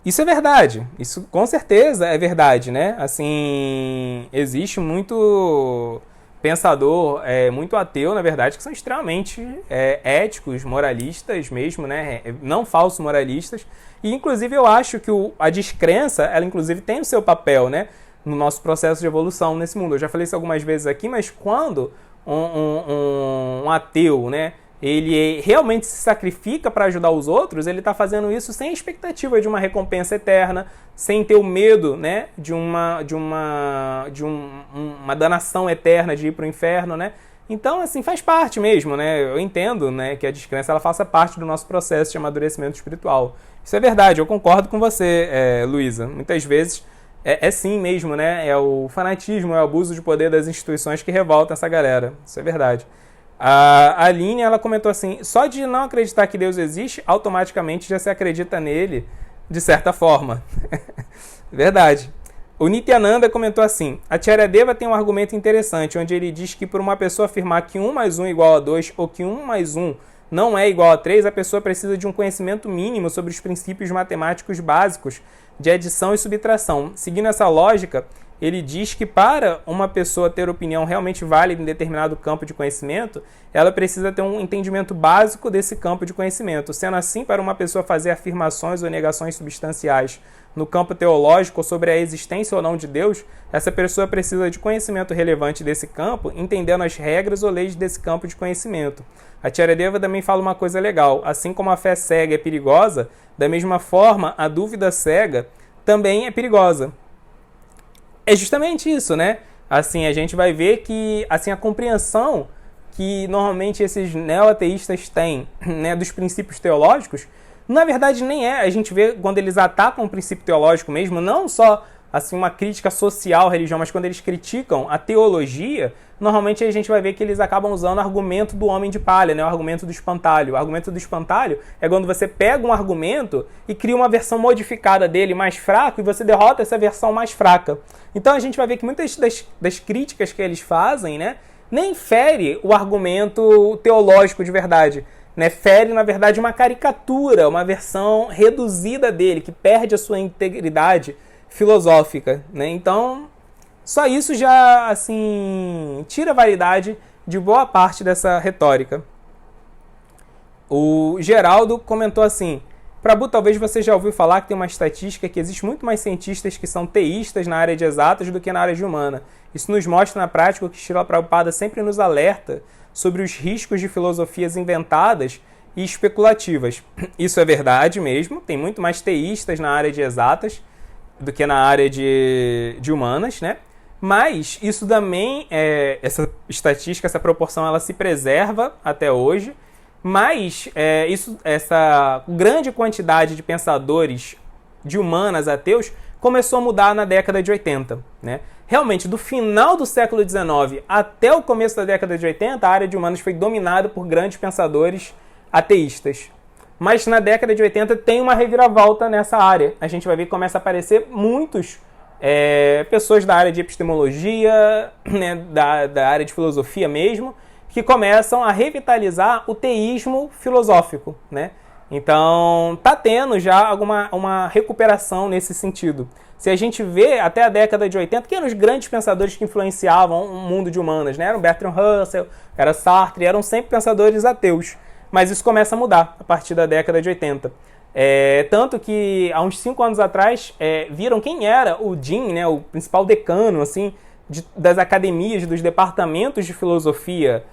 Isso é verdade, isso com certeza é verdade, né? Assim, existe muito pensador, muito ateu, na verdade, que são extremamente éticos, moralistas mesmo, né? Não falsos moralistas. E, inclusive, eu acho que a descrença, ela, inclusive, tem o seu papel, né? No nosso processo de evolução nesse mundo. Eu já falei isso algumas vezes aqui, mas quando um ateu, né, ele realmente se sacrifica para ajudar os outros, ele está fazendo isso sem expectativa de uma recompensa eterna, sem ter o medo, né, de uma danação eterna, de ir para o inferno, né? Então, assim, faz parte mesmo, né? Eu entendo, né, que a descrença ela faça parte do nosso processo de amadurecimento espiritual. Isso é verdade, eu concordo com você, Luísa. Muitas vezes é sim mesmo, né? É o fanatismo, é o abuso de poder das instituições que revolta essa galera. Isso é verdade. A Aline, ela comentou assim, só de não acreditar que Deus existe, automaticamente já se acredita nele de certa forma. Verdade. O Nityananda comentou assim, a Tyaryadeva tem um argumento interessante, onde ele diz que por uma pessoa afirmar que 1 mais 1 é igual a 2 ou que 1 mais 1 não é igual a 3, a pessoa precisa de um conhecimento mínimo sobre os princípios matemáticos básicos de adição e subtração. Seguindo essa lógica, ele diz que para uma pessoa ter opinião realmente válida em determinado campo de conhecimento, ela precisa ter um entendimento básico desse campo de conhecimento. Sendo assim, para uma pessoa fazer afirmações ou negações substanciais no campo teológico sobre a existência ou não de Deus, essa pessoa precisa de conhecimento relevante desse campo, entendendo as regras ou leis desse campo de conhecimento. A Tyaryadeva também fala uma coisa legal. Assim como a fé cega é perigosa, da mesma forma, a dúvida cega também é perigosa. É justamente isso, né? Assim, a gente vai ver que assim, a compreensão que normalmente esses neo-ateístas têm, né, dos princípios teológicos, na verdade nem é. A gente vê quando eles atacam o princípio teológico mesmo, não só assim, uma crítica social à religião, mas quando eles criticam a teologia, normalmente a gente vai ver que eles acabam usando o argumento do homem de palha, né? O argumento do espantalho. O argumento do espantalho é quando você pega um argumento e cria uma versão modificada dele mais fraco e você derrota essa versão mais fraca. Então a gente vai ver que muitas das críticas que eles fazem, né, nem fere o argumento teológico de verdade, né? Fere, na verdade, uma caricatura, uma versão reduzida dele, que perde a sua integridade filosófica, né? Então, só isso já, assim, tira a validade de boa parte dessa retórica. O Geraldo comentou assim, Prabhu, talvez você já ouviu falar que tem uma estatística que existe muito mais cientistas que são teístas na área de exatas do que na área de humana. Isso nos mostra na prática que Srila Prabhupada sempre nos alerta sobre os riscos de filosofias inventadas e especulativas. Isso é verdade mesmo, tem muito mais teístas na área de exatas do que na área de humanas, né? Mas isso também, essa estatística, essa proporção, ela se preserva até hoje, mas essa grande quantidade de pensadores de humanas ateus começou a mudar na década de 80, né? Realmente, do final do século XIX até o começo da década de 80, a área de humanas foi dominada por grandes pensadores ateístas. Mas na década de 80 tem uma reviravolta nessa área. A gente vai ver que começa a aparecer muitos pessoas da área de epistemologia, né, da área de filosofia mesmo, que começam a revitalizar o teísmo filosófico, né? Então, tá tendo já uma recuperação nesse sentido. Se a gente vê até a década de 80, quem eram os grandes pensadores que influenciavam o mundo de humanas, né? Eram Bertrand Russell, era Sartre, eram sempre pensadores ateus. Mas isso começa a mudar a partir da década de 80. Tanto que, há uns 5 anos atrás, viram quem era o dean, né, o principal decano assim, das academias, dos departamentos de filosofia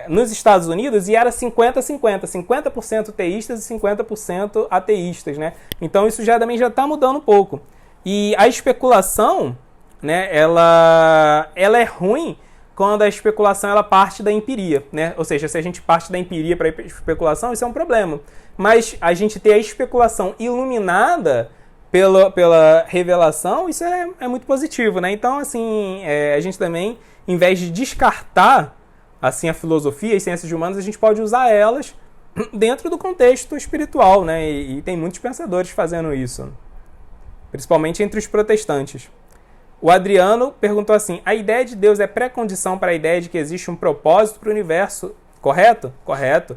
nos Estados Unidos, e era 50-50, 50% teístas e 50% ateístas, né? Então isso também já está mudando um pouco. E a especulação, né, ela é ruim quando a especulação ela parte da empiria, né? Ou seja, se a gente parte da empiria para a especulação, isso é um problema. Mas a gente ter a especulação iluminada pela revelação, isso é muito positivo, né? Então, assim, a gente também, em vez de descartar assim, a filosofia e ciências humanas, a gente pode usar elas dentro do contexto espiritual, né? E tem muitos pensadores fazendo isso, principalmente entre os protestantes. O Adriano perguntou assim, a ideia de Deus é pré-condição para a ideia de que existe um propósito para o universo, correto? Correto.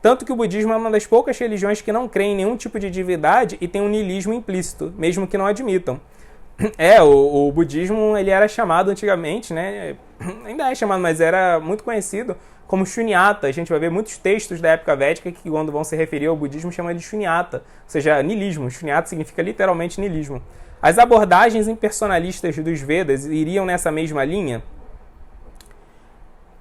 Tanto que o budismo é uma das poucas religiões que não creem em nenhum tipo de divindade e tem um niilismo implícito, mesmo que não admitam. O budismo ele era chamado antigamente, né? Ainda é chamado, mas era muito conhecido como Shunyata. A gente vai ver muitos textos da época védica que, quando vão se referir ao budismo, chamam de Shunyata, ou seja, niilismo. Shunyata significa literalmente niilismo. As abordagens impersonalistas dos Vedas iriam nessa mesma linha?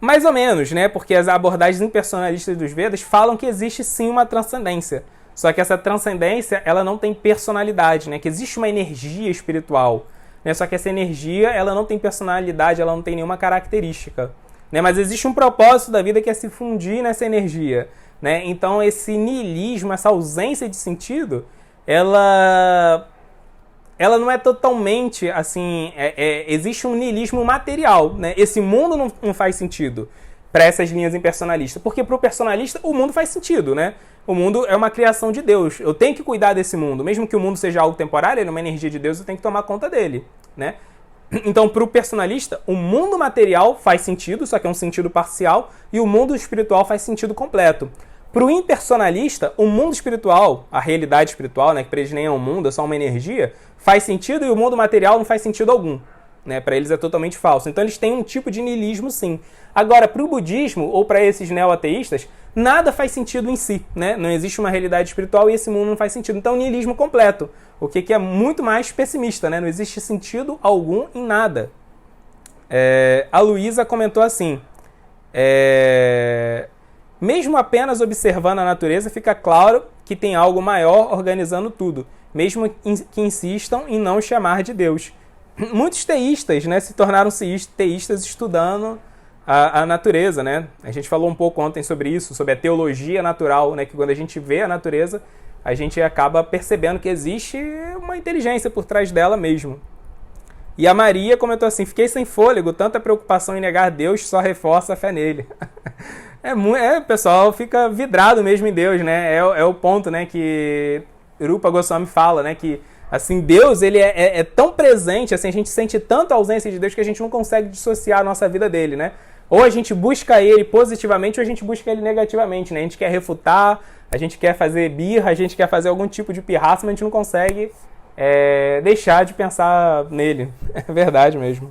Mais ou menos, né? Porque as abordagens impersonalistas dos Vedas falam que existe sim uma transcendência. Só que essa transcendência, ela não tem personalidade, né? Que existe uma energia espiritual, né? Só que essa energia, ela não tem personalidade, ela não tem nenhuma característica. né? Mas existe um propósito da vida que é se fundir nessa energia, né? Então esse niilismo, essa ausência de sentido, ela não é totalmente assim, existe um niilismo material, né? Esse mundo não faz sentido para essas linhas impersonalistas, porque para o personalista o mundo faz sentido, né? O mundo é uma criação de Deus, eu tenho que cuidar desse mundo, mesmo que o mundo seja algo temporário, ele é uma energia de Deus, eu tenho que tomar conta dele, né? Então, para o personalista, o mundo material faz sentido, só que é um sentido parcial, e o mundo espiritual faz sentido completo. Para o impersonalista, o mundo espiritual, a realidade espiritual, né, que para eles nem é um mundo, é só uma energia, faz sentido e o mundo material não faz sentido algum. Né? Para eles é totalmente falso. Então eles têm um tipo de niilismo, sim. Agora, para o budismo ou para esses neo-ateístas, nada faz sentido em si. Né? Não existe uma realidade espiritual e esse mundo não faz sentido. Então, niilismo completo. O que é muito mais pessimista. Né? Não existe sentido algum em nada. A Luísa comentou assim... Mesmo apenas observando a natureza, fica claro que tem algo maior organizando tudo, mesmo que insistam em não chamar de Deus. Muitos teístas, né, se tornaram teístas estudando a natureza. Né? A gente falou um pouco ontem sobre isso, sobre a teologia natural, né, que quando a gente vê a natureza, a gente acaba percebendo que existe uma inteligência por trás dela mesmo. E a Maria comentou assim, fiquei sem fôlego, tanta preocupação em negar Deus só reforça a fé nele. O pessoal fica vidrado mesmo em Deus, né? É o ponto, né, que Rupa Goswami fala, né, que assim, Deus ele é tão presente, assim, a gente sente tanto a ausência de Deus que a gente não consegue dissociar a nossa vida dele, né? Ou a gente busca ele positivamente ou a gente busca ele negativamente, né? A gente quer refutar, a gente quer fazer birra, a gente quer fazer algum tipo de pirraça, mas a gente não consegue deixar de pensar nele. É verdade mesmo.